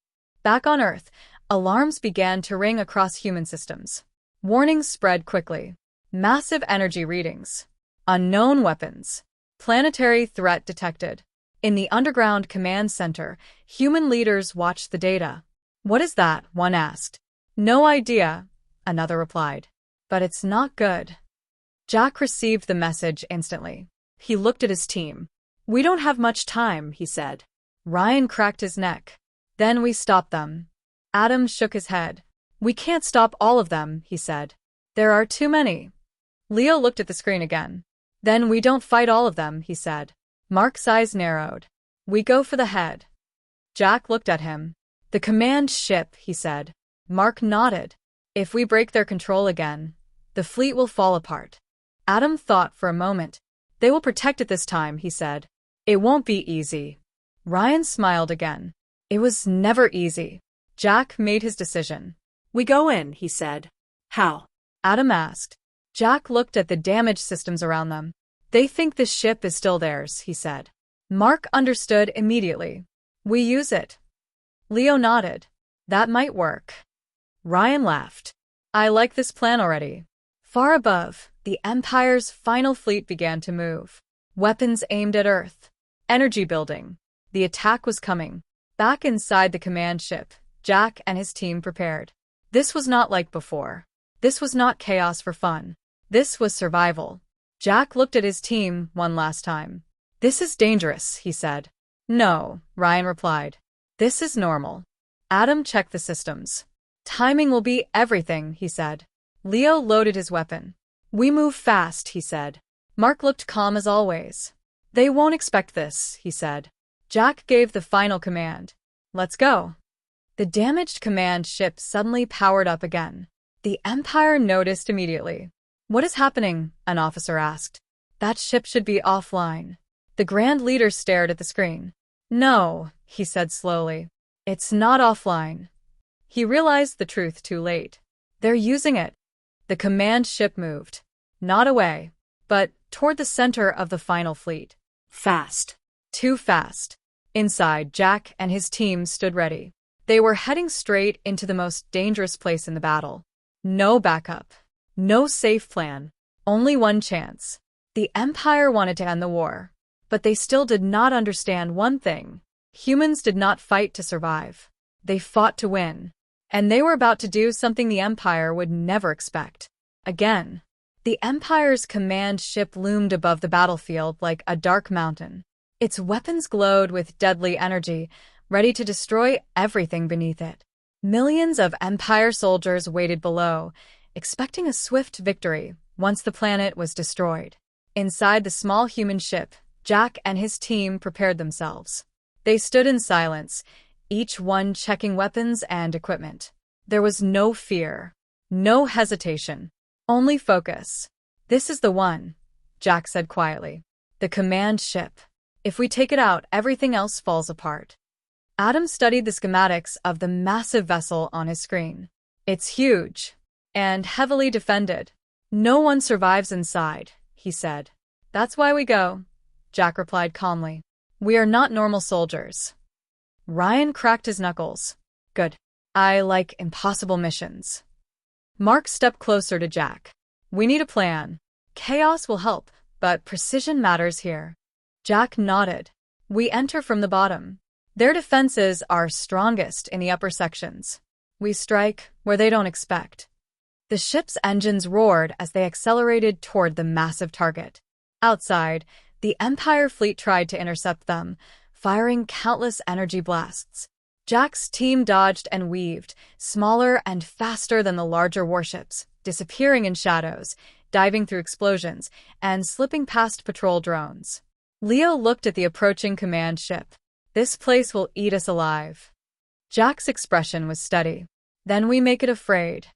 Back on Earth, alarms began to ring across human systems. Warnings spread quickly. Massive energy readings. Unknown weapons. Planetary threat detected. In the underground command center, human leaders watched the data. What is that? One asked. No idea, another replied. But it's not good. Jack received the message instantly. He looked at his team. We don't have much time, he said. Ryan cracked his neck. Then we stop them. Adam shook his head. We can't stop all of them, he said. There are too many. Leo looked at the screen again. Then we don't fight all of them, he said. Mark's eyes narrowed. We go for the head. Jack looked at him. The command ship, he said. Mark nodded. If we break their control again, the fleet will fall apart. Adam thought for a moment. They will protect it this time, he said. It won't be easy. Ryan smiled again. It was never easy. Jack made his decision. We go in, he said. How? Adam asked. Jack looked at the damaged systems around them. They think the ship is still theirs, he said. Mark understood immediately. We use it. Leo nodded. That might work. Ryan laughed. I like this plan already. Far above, the Empire's final fleet began to move. Weapons aimed at Earth. Energy building. The attack was coming. Back inside the command ship, Jack and his team prepared. This was not like before. This was not chaos for fun. This was survival. Jack looked at his team one last time. This is dangerous, he said. No, Ryan replied. This is normal. Adam checked the systems. Timing will be everything, he said. Leo loaded his weapon. We move fast, he said. Mark looked calm as always. They won't expect this, he said. Jack gave the final command. Let's go. The damaged command ship suddenly powered up again. The Empire noticed immediately. What is happening? An officer asked. That ship should be offline. The Grand Leader stared at the screen. No, he said slowly. It's not offline. He realized the truth too late. They're using it. The command ship moved. Not away, but toward the center of the final fleet. Fast. Too fast. Inside, Jack and his team stood ready. They were heading straight into the most dangerous place in the battle. No backup. No safe plan. Only one chance. The Empire wanted to end the war. But they still did not understand one thing. Humans did not fight to survive. They fought to win. And they were about to do something the Empire would never expect. Again. The Empire's command ship loomed above the battlefield like a dark mountain. Its weapons glowed with deadly energy, ready to destroy everything beneath it. Millions of Empire soldiers waited below, expecting a swift victory once the planet was destroyed. Inside the small human ship, Jack and his team prepared themselves. They stood in silence, each one checking weapons and equipment. There was no fear, no hesitation, only focus. This is the one, Jack said quietly. The command ship. If we take it out, everything else falls apart. Adam studied the schematics of the massive vessel on his screen. It's huge and heavily defended. No one survives inside, he said. That's why we go, Jack replied calmly. We are not normal soldiers. Ryan cracked his knuckles. Good. I like impossible missions. Mark stepped closer to Jack. We need a plan. Chaos will help, but precision matters here. Jack nodded. We enter from the bottom. Their defenses are strongest in the upper sections. We strike where they don't expect. The ship's engines roared as they accelerated toward the massive target. Outside, the Empire fleet tried to intercept them, firing countless energy blasts. Jack's team dodged and weaved, smaller and faster than the larger warships, disappearing in shadows, diving through explosions, and slipping past patrol drones. Leo looked at the approaching command ship. This place will eat us alive. Jack's expression was steady. Then we make it afraid.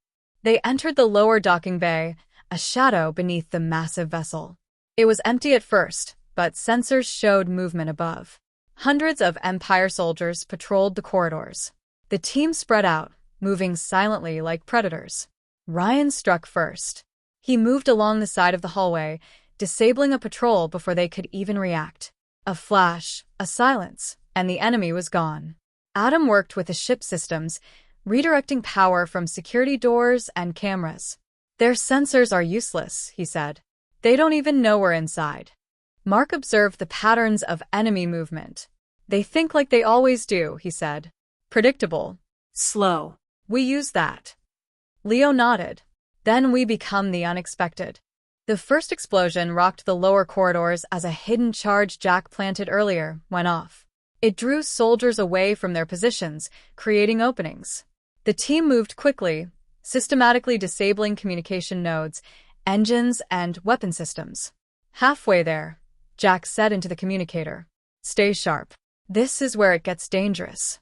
They entered the lower docking bay, a shadow beneath the massive vessel. It was empty at first, but sensors showed movement above. Hundreds of Empire soldiers patrolled the corridors. The team spread out, moving silently like predators. Ryan struck first. He moved along the side of the hallway, disabling a patrol before they could even react. A flash, a silence, and the enemy was gone. Adam worked with the ship systems, redirecting power from security doors and cameras. Their sensors are useless, he said. They don't even know we're inside. Mark observed the patterns of enemy movement. They think like they always do, he said. Predictable. Slow. We use that. Leo nodded. Then we become the unexpected. The first explosion rocked the lower corridors as a hidden charge Jack planted earlier went off. It drew soldiers away from their positions, creating openings. The team moved quickly, systematically disabling communication nodes, engines, and weapon systems. Halfway there, Jack said into the communicator, "Stay sharp. This is where it gets dangerous."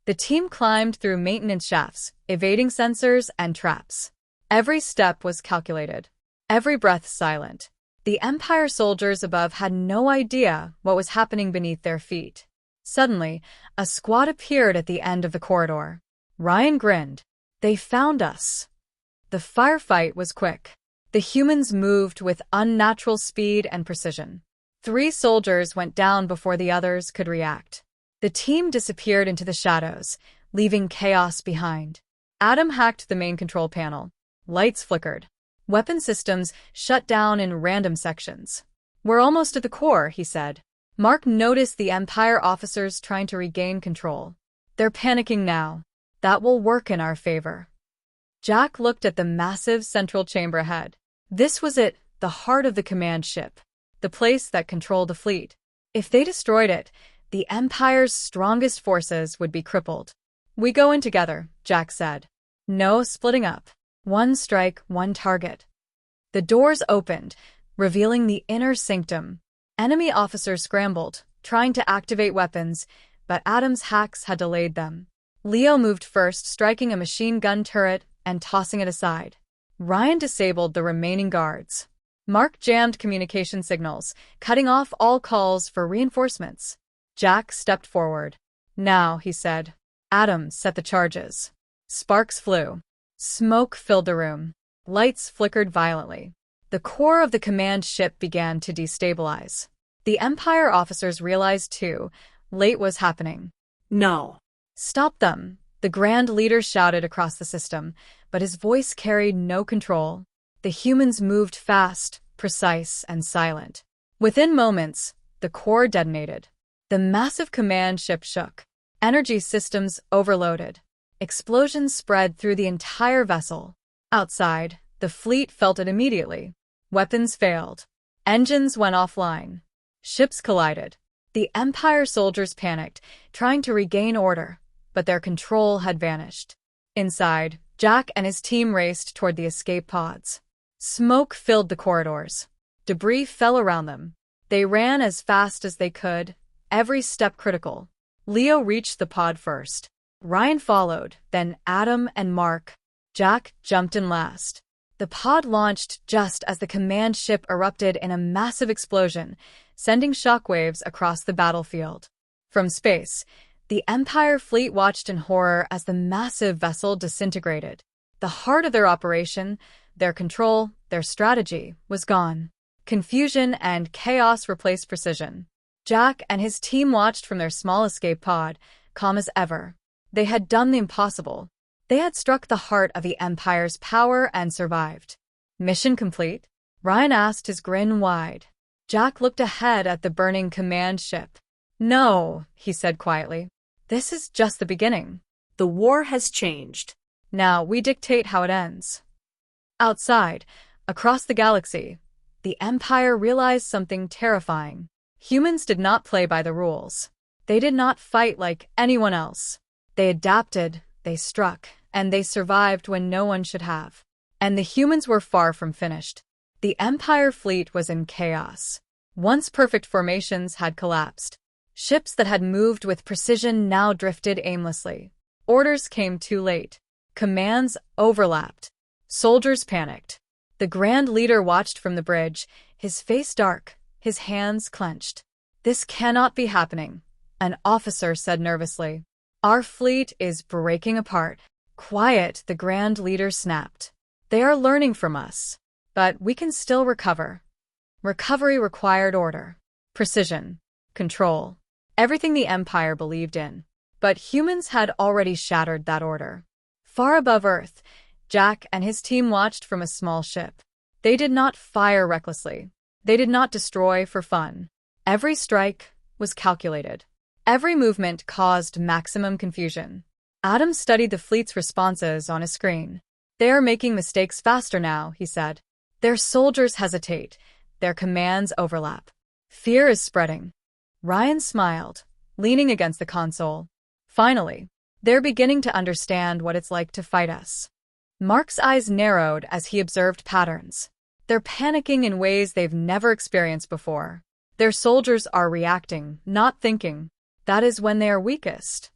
The team climbed through maintenance shafts, evading sensors and traps. Every step was calculated. Every breath silent. The Empire soldiers above had no idea what was happening beneath their feet. Suddenly, a squad appeared at the end of the corridor. Ryan grinned. They found us. The firefight was quick. The humans moved with unnatural speed and precision. 3 soldiers went down before the others could react. The team disappeared into the shadows, leaving chaos behind. Adam hacked the main control panel. Lights flickered. Weapon systems shut down in random sections. We're almost at the core, he said. Mark noticed the Empire officers trying to regain control. They're panicking now. That will work in our favor. Jack looked at the massive central chamber ahead. This was it, the heart of the command ship. The place that controlled the fleet. If they destroyed it, the Empire's strongest forces would be crippled. We go in together, Jack said. No splitting up. One strike, one target. The doors opened, revealing the inner sanctum. Enemy officers scrambled, trying to activate weapons, but Adam's hacks had delayed them. Leo moved first, striking a machine gun turret and tossing it aside. Ryan disabled the remaining guards. Mark jammed communication signals, cutting off all calls for reinforcements. Jack stepped forward. "Now," he said. Adam set the charges. Sparks flew. Smoke filled the room. Lights flickered violently. The core of the command ship began to destabilize. The Empire officers realized too, late was happening. No. "Stop them," the Grand Leader shouted across the system, but his voice carried no control. The humans moved fast, precise, and silent. Within moments, the core detonated. The massive command ship shook. Energy systems overloaded. Explosions spread through the entire vessel. Outside, the fleet felt it immediately. Weapons failed. Engines went offline. Ships collided. The Empire soldiers panicked, trying to regain order, but their control had vanished. Inside, Jack and his team raced toward the escape pods. Smoke filled the corridors. Debris fell around them. They ran as fast as they could, every step critical. Leo reached the pod first. Ryan followed, then Adam and Mark. Jack jumped in last. The pod launched just as the command ship erupted in a massive explosion, sending shockwaves across the battlefield. From space, the Empire fleet watched in horror as the massive vessel disintegrated. The heart of their operation, their control, their strategy, was gone. Confusion and chaos replaced precision. Jack and his team watched from their small escape pod, calm as ever. They had done the impossible. They had struck the heart of the Empire's power and survived. "Mission complete?" Ryan asked, his grin wide. Jack looked ahead at the burning command ship. "No," he said quietly. "This is just the beginning. The war has changed. Now we dictate how it ends." Outside, across the galaxy, the Empire realized something terrifying. Humans did not play by the rules. They did not fight like anyone else. They adapted, they struck, and they survived when no one should have. And the humans were far from finished. The Empire fleet was in chaos. Once perfect formations had collapsed. Ships that had moved with precision now drifted aimlessly. Orders came too late. Commands overlapped. Soldiers panicked. The Grand Leader watched from the bridge, his face dark, his hands clenched. "This cannot be happening," an officer said nervously. "Our fleet is breaking apart." "Quiet," the Grand Leader snapped. "They are learning from us. But we can still recover." Recovery required order, precision, control, everything the Empire believed in. But humans had already shattered that order. Far above Earth, Jack and his team watched from a small ship. They did not fire recklessly. They did not destroy for fun. Every strike was calculated. Every movement caused maximum confusion. Adam studied the fleet's responses on a screen. "They are making mistakes faster now," he said. "Their soldiers hesitate. Their commands overlap. Fear is spreading." Ryan smiled, leaning against the console. "Finally, they're beginning to understand what it's like to fight us." Mark's eyes narrowed as he observed patterns. They're panicking in ways they've never experienced before. Their soldiers are reacting, not thinking. That is when they are weakest.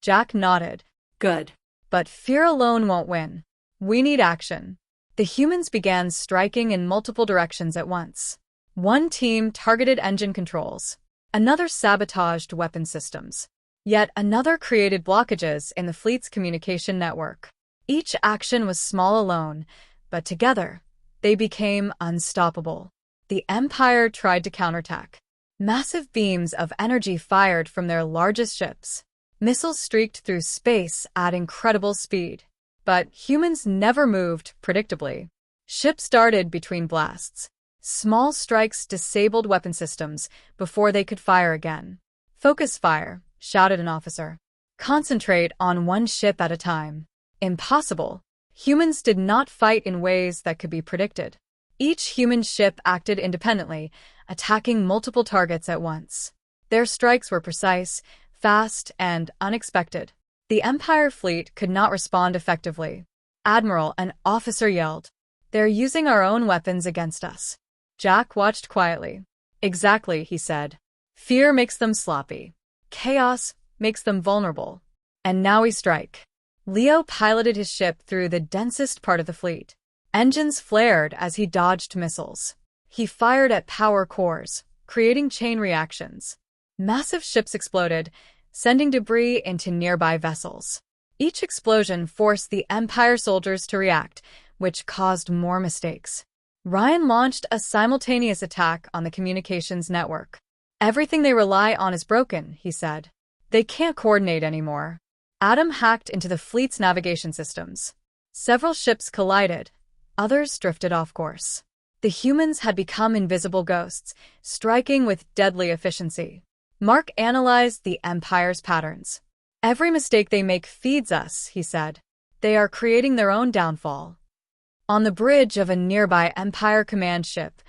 Jack nodded. "Good. But fear alone won't win. We need action." The humans began striking in multiple directions at once. One team targeted engine controls. Another sabotaged weapon systems. Yet another created blockages in the fleet's communication network. Each action was small alone, but together, they became unstoppable. The Empire tried to counterattack. Massive beams of energy fired from their largest ships. Missiles streaked through space at incredible speed. But humans never moved predictably. Ships darted between blasts. Small strikes disabled weapon systems before they could fire again. "Focus fire," shouted an officer. "Concentrate on one ship at a time." Impossible. Humans did not fight in ways that could be predicted. Each human ship acted independently, attacking multiple targets at once. Their strikes were precise, fast, and unexpected. The Empire fleet could not respond effectively. "Admiral," an officer yelled. "They're using our own weapons against us." Jack watched quietly. "Exactly," he said. Fear makes them sloppy. Chaos makes them vulnerable. And now we strike. Leo piloted his ship through the densest part of the fleet. Engines flared as he dodged missiles. He fired at power cores, creating chain reactions. Massive ships exploded, sending debris into nearby vessels. Each explosion forced the Empire soldiers to react, which caused more mistakes. Ryan launched a simultaneous attack on the communications network. Everything they rely on is broken, he said. They can't coordinate anymore. Adam hacked into the fleet's navigation systems. Several ships collided. Others drifted off course. The humans had become invisible ghosts, striking with deadly efficiency. Mark analyzed the Empire's patterns. Every mistake they make feeds us, he said. They are creating their own downfall. On the bridge of a nearby Empire command ship,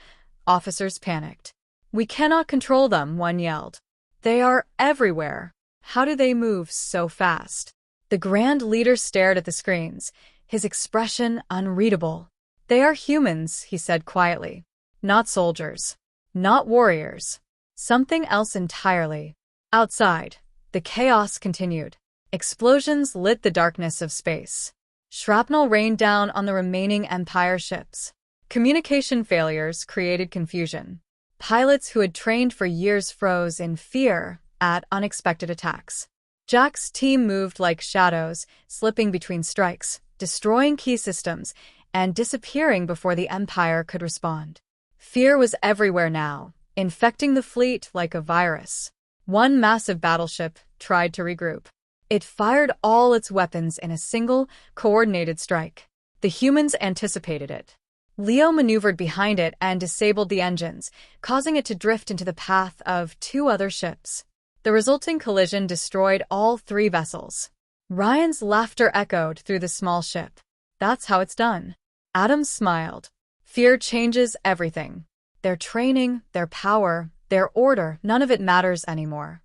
officers panicked. We cannot control them, one yelled. They are everywhere. How do they move so fast? The Grand Leader stared at the screens, his expression unreadable. They are humans, he said quietly. Not soldiers. Not warriors. Something else entirely. Outside, the chaos continued. Explosions lit the darkness of space. Shrapnel rained down on the remaining Empire ships. Communication failures created confusion. Pilots who had trained for years froze in fear at unexpected attacks. Jack's team moved like shadows, slipping between strikes, destroying key systems, and disappearing before the Empire could respond. Fear was everywhere now, infecting the fleet like a virus. One massive battleship tried to regroup. It fired all its weapons in a single, coordinated strike. The humans anticipated it. Leo maneuvered behind it and disabled the engines, causing it to drift into the path of two other ships. The resulting collision destroyed all three vessels. Ryan's laughter echoed through the small ship. That's how it's done. Adam smiled. Fear changes everything. Their training, their power, their order, none of it matters anymore.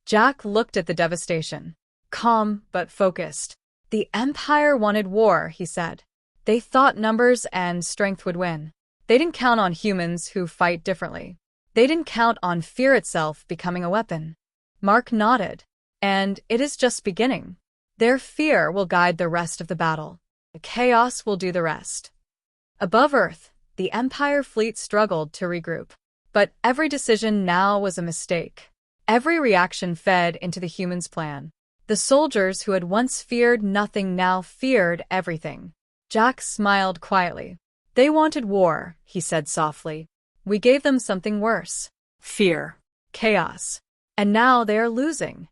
Jack looked at the devastation. Calm, but focused. The Empire wanted war, he said. They thought numbers and strength would win. They didn't count on humans who fight differently. They didn't count on fear itself becoming a weapon. Mark nodded. And it is just beginning. Their fear will guide the rest of the battle. The chaos will do the rest. Above Earth, the Empire fleet struggled to regroup. But every decision now was a mistake. Every reaction fed into the humans' plan. The soldiers who had once feared nothing now feared everything. Jack smiled quietly. They wanted war, he said softly. We gave them something worse. Fear. Chaos. And now they are losing.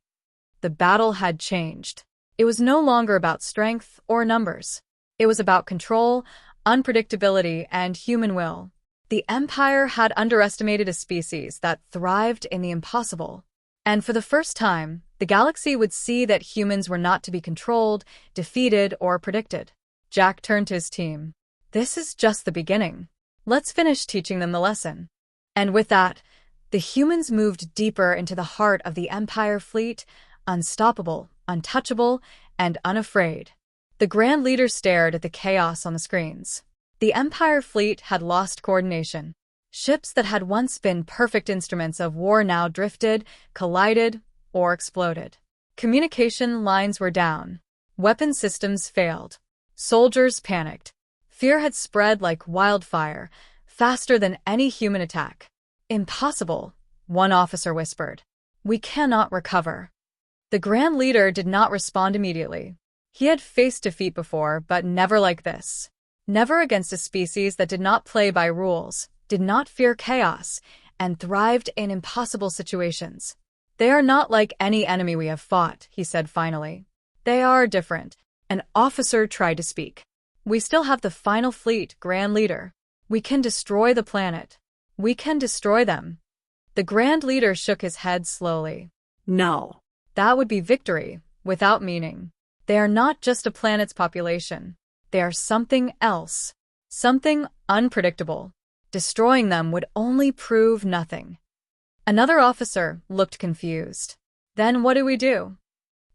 The battle had changed. It was no longer about strength or numbers. It was about control, unpredictability, and human will. The Empire had underestimated a species that thrived in the impossible. And for the first time, the galaxy would see that humans were not to be controlled, defeated, or predicted. Jack turned to his team. This is just the beginning. Let's finish teaching them the lesson. And with that, the humans moved deeper into the heart of the Empire fleet, unstoppable, untouchable, and unafraid. The Grand Leader stared at the chaos on the screens. The Empire fleet had lost coordination. Ships that had once been perfect instruments of war now drifted, collided, or exploded. Communication lines were down. Weapon systems failed. Soldiers panicked. Fear had spread like wildfire, faster than any human attack. Impossible, one officer whispered. We cannot recover. The Grand Leader did not respond immediately. He had faced defeat before, but never like this. Never against a species that did not play by rules, did not fear chaos, and thrived in impossible situations. They are not like any enemy we have fought, he said finally. They are different. An officer tried to speak. We still have the final fleet, Grand Leader. We can destroy the planet. We can destroy them. The Grand Leader shook his head slowly. No. That would be victory, without meaning. They are not just a planet's population. They are something else. Something unpredictable. Destroying them would only prove nothing. Another officer looked confused. Then what do we do?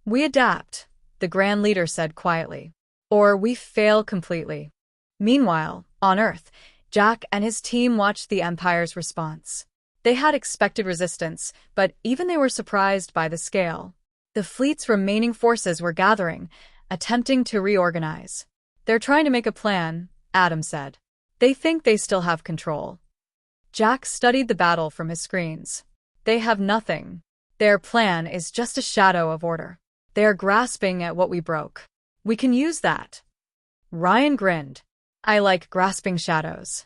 We adapt, the Grand Leader said quietly. Or we fail completely. Meanwhile, on Earth, Jack and his team watched the Empire's response. They had expected resistance, but even they were surprised by the scale. The fleet's remaining forces were gathering, attempting to reorganize. They're trying to make a plan, Adam said. They think they still have control. Jack studied the battle from his screens. They have nothing. Their plan is just a shadow of order. They are grasping at what we broke. We can use that. Ryan grinned. I like grasping shadows.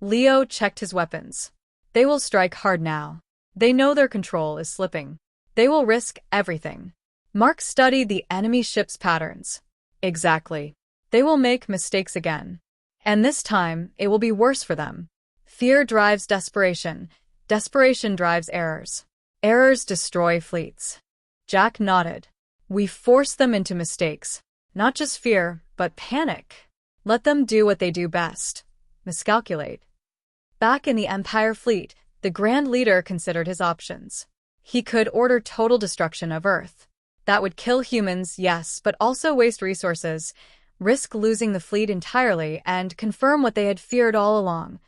Leo checked his weapons. They will strike hard now. They know their control is slipping. They will risk everything. Mark studied the enemy ship's patterns. Exactly. They will make mistakes again. And this time, it will be worse for them. Fear drives desperation. Desperation drives errors. Errors destroy fleets. Jack nodded. We force them into mistakes. Not just fear, but panic. Let them do what they do best. Miscalculate. Back in the Empire fleet, the Grand Leader considered his options. He could order total destruction of Earth. That would kill humans, yes, but also waste resources, risk losing the fleet entirely, and confirm what they had feared all along.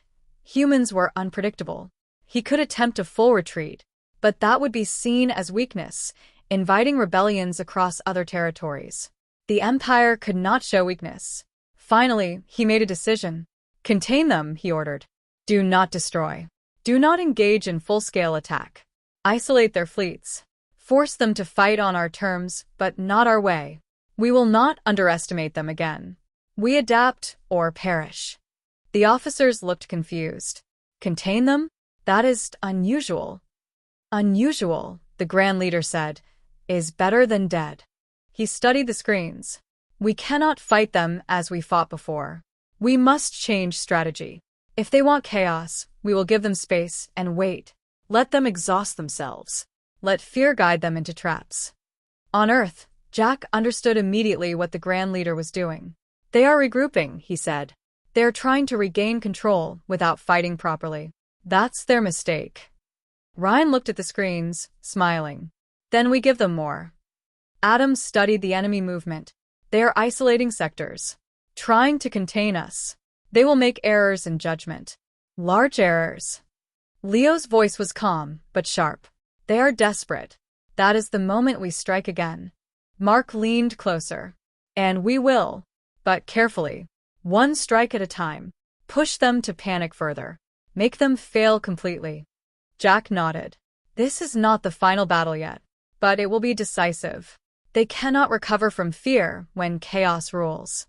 Humans were unpredictable. He could attempt a full retreat, but that would be seen as weakness, inviting rebellions across other territories. The Empire could not show weakness. Finally, he made a decision. Contain them, he ordered. Do not destroy. Do not engage in full-scale attack. Isolate their fleets. Force them to fight on our terms, but not our way. We will not underestimate them again. We adapt or perish. The officers looked confused. Contain them? That is unusual. Unusual, the Grand Leader said, is better than dead. He studied the screens. We cannot fight them as we fought before. We must change strategy. If they want chaos, we will give them space and wait. Let them exhaust themselves. Let fear guide them into traps. On Earth, Jack understood immediately what the Grand Leader was doing. They are regrouping, he said. They are trying to regain control without fighting properly. That's their mistake. Ryan looked at the screens, smiling. Then we give them more. Adam studied the enemy movement. They are isolating sectors, trying to contain us. They will make errors in judgment. Large errors. Leo's voice was calm, but sharp. They are desperate. That is the moment we strike again. Mark leaned closer. And we will. But carefully. One strike at a time. Push them to panic further. Make them fail completely. Jack nodded. This is not the final battle yet. But it will be decisive. They cannot recover from fear when chaos rules.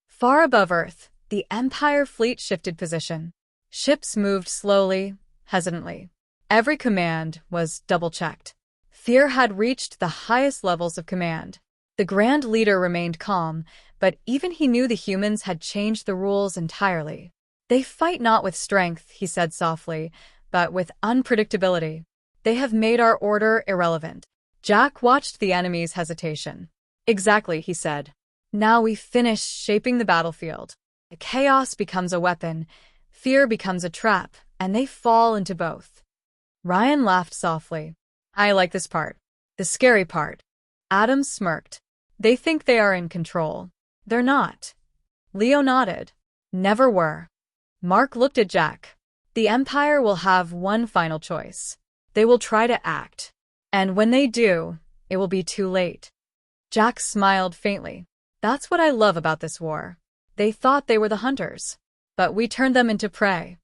Far above Earth, the Empire fleet shifted position. Ships moved slowly, hesitantly. Every command was double-checked. Fear had reached the highest levels of command. The Grand Leader remained calm, but even he knew the humans had changed the rules entirely. They fight not with strength, he said softly, but with unpredictability. They have made our order irrelevant. Jack watched the enemy's hesitation. Exactly, he said. Now we finish shaping the battlefield. The chaos becomes a weapon, fear becomes a trap, and they fall into both. Ryan laughed softly. I like this part. The scary part. Adam smirked. They think they are in control. They're not. Leo nodded. Never were. Mark looked at Jack. The Empire will have one final choice. They will try to act. And when they do, it will be too late. Jack smiled faintly. That's what I love about this war. They thought they were the hunters, but we turned them into prey.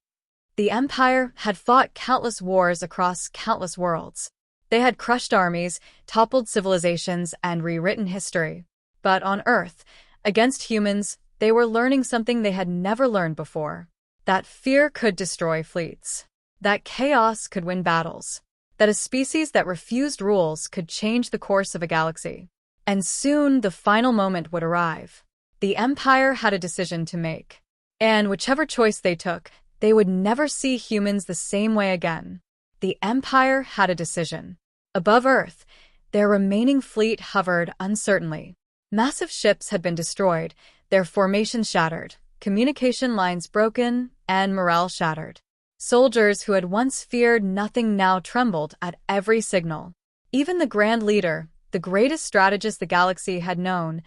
The Empire had fought countless wars across countless worlds. They had crushed armies, toppled civilizations, and rewritten history. But on Earth, against humans, they were learning something they had never learned before. That fear could destroy fleets. That chaos could win battles. That a species that refused rules could change the course of a galaxy. And soon the final moment would arrive. The Empire had a decision to make. And whichever choice they took, they would never see humans the same way again. The Empire had a decision. Above Earth, their remaining fleet hovered uncertainly. Massive ships had been destroyed, their formations shattered, communication lines broken, and morale shattered. Soldiers who had once feared nothing now trembled at every signal. Even the Grand Leader, the greatest strategist the galaxy had known,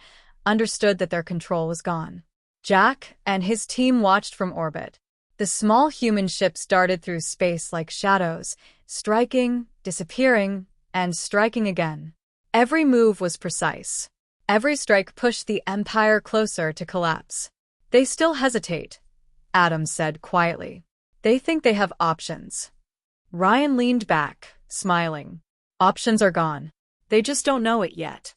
understood that their control was gone. Jack and his team watched from orbit. The small human ships darted through space like shadows, striking, disappearing, and striking again. Every move was precise. Every strike pushed the Empire closer to collapse. They still hesitate, Adam said quietly. They think they have options. Ryan leaned back, smiling. Options are gone. They just don't know it yet.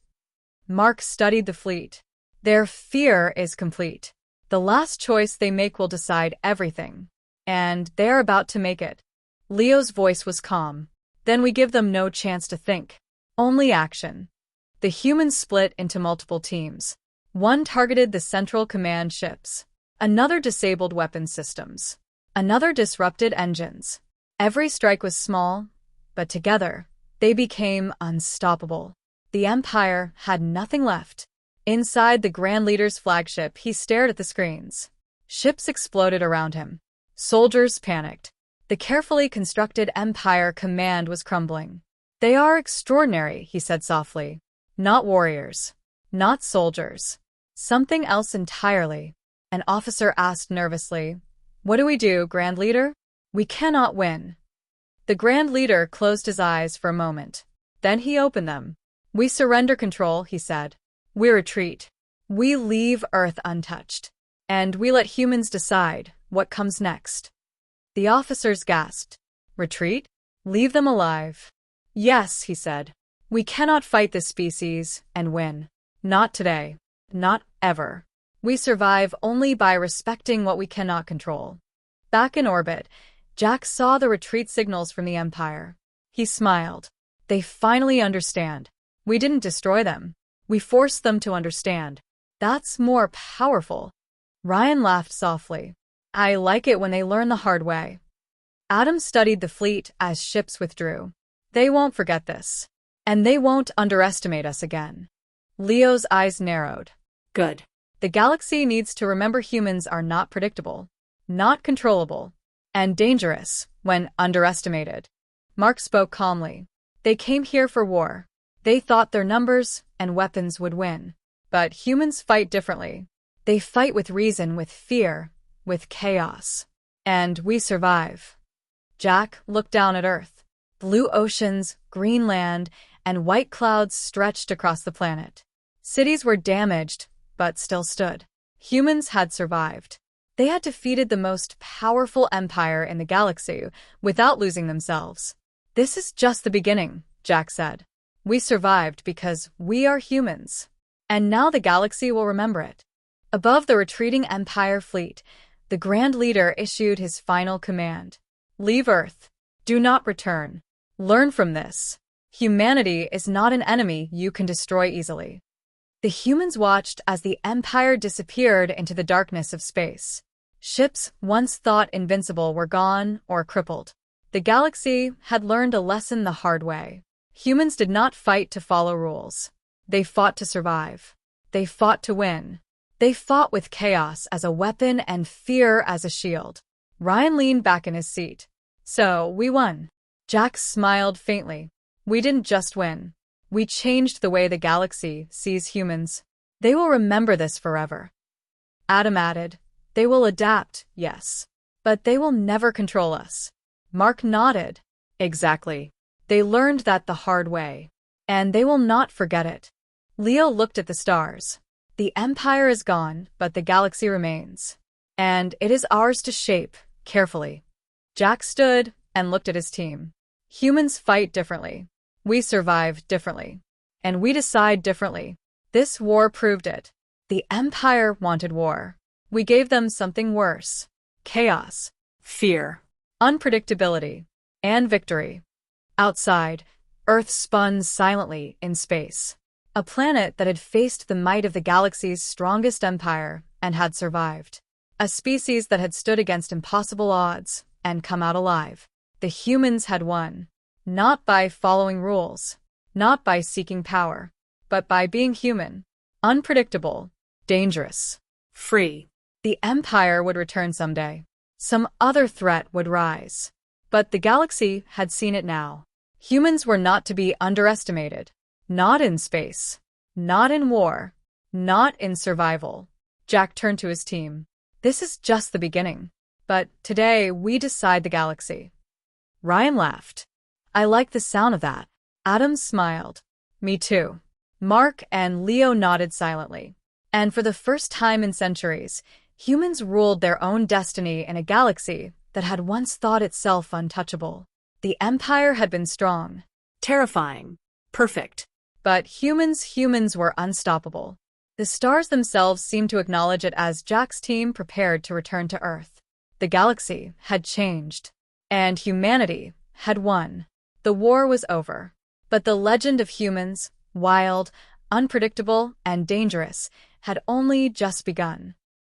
Mark studied the fleet. Their fear is complete. The last choice they make will decide everything. And they're about to make it. Leo's voice was calm. Then we give them no chance to think. Only action. The humans split into multiple teams. One targeted the Central Command ships. Another disabled weapon systems. Another disrupted engines. Every strike was small, but together, they became unstoppable. The Empire had nothing left. Inside the Grand Leader's flagship, he stared at the screens. Ships exploded around him. Soldiers panicked. The carefully constructed Empire command was crumbling. They are extraordinary, he said softly. Not warriors. Not soldiers. Something else entirely. An officer asked nervously. What do we do, Grand Leader? We cannot win. The Grand Leader closed his eyes for a moment. Then he opened them. We surrender control, he said. We retreat. We leave Earth untouched. And we let humans decide what comes next. The officers gasped. Retreat? Leave them alive. Yes, he said. We cannot fight this species and win. Not today. Not ever. We survive only by respecting what we cannot control. Back in orbit, Jack saw the retreat signals from the Empire. He smiled. They finally understand. We didn't destroy them. We forced them to understand. That's more powerful. Ryan laughed softly. I like it when they learn the hard way. Adam studied the fleet as ships withdrew. They won't forget this. And they won't underestimate us again. Leo's eyes narrowed. Good. The galaxy needs to remember humans are not predictable, not controllable, and dangerous when underestimated. Mark spoke calmly. They came here for war. They thought their numbers and weapons would win. But humans fight differently. They fight with reason, with fear, with chaos. And we survive. Jack looked down at Earth. Blue oceans, green land, and white clouds stretched across the planet. Cities were damaged, but still stood. Humans had survived. They had defeated the most powerful empire in the galaxy without losing themselves. This is just the beginning, Jack said. We survived because we are humans. And now the galaxy will remember it. Above the retreating Empire fleet, the Grand Leader issued his final command. Leave Earth. Do not return. Learn from this. Humanity is not an enemy you can destroy easily. The humans watched as the Empire disappeared into the darkness of space. Ships once thought invincible were gone or crippled. The galaxy had learned a lesson the hard way. Humans did not fight to follow rules. They fought to survive. They fought to win. They fought with chaos as a weapon and fear as a shield. Ryan leaned back in his seat. So, we won. Jack smiled faintly. We didn't just win. We changed the way the galaxy sees humans. They will remember this forever. Adam added, they will adapt, yes. But they will never control us. Mark nodded. Exactly. They learned that the hard way. And they will not forget it. Leo looked at the stars. The Empire is gone, but the galaxy remains. And it is ours to shape, carefully. Jack stood and looked at his team. Humans fight differently. We survive differently. And we decide differently. This war proved it. The Empire wanted war. We gave them something worse. Chaos. Fear. Unpredictability. And victory. Outside, Earth spun silently in space. A planet that had faced the might of the galaxy's strongest empire and had survived. A species that had stood against impossible odds and come out alive. The humans had won. Not by following rules. Not by seeking power. But by being human. Unpredictable. Dangerous. Free. The Empire would return someday. Some other threat would rise. But the galaxy had seen it now. Humans were not to be underestimated. Not in space. Not in war. Not in survival. Jack turned to his team. This is just the beginning. But today, we decide the galaxy. Ryan laughed. I like the sound of that. Adam smiled. Me too. Mark and Leo nodded silently. And for the first time in centuries, humans ruled their own destiny in a galaxy that had once thought itself untouchable. The Empire had been strong. Terrifying. Perfect. But humans were unstoppable. The stars themselves seemed to acknowledge it as Jack's team prepared to return to Earth. The galaxy had changed. And humanity had won. The war was over. But the legend of humans, wild, unpredictable, and dangerous, had only just begun.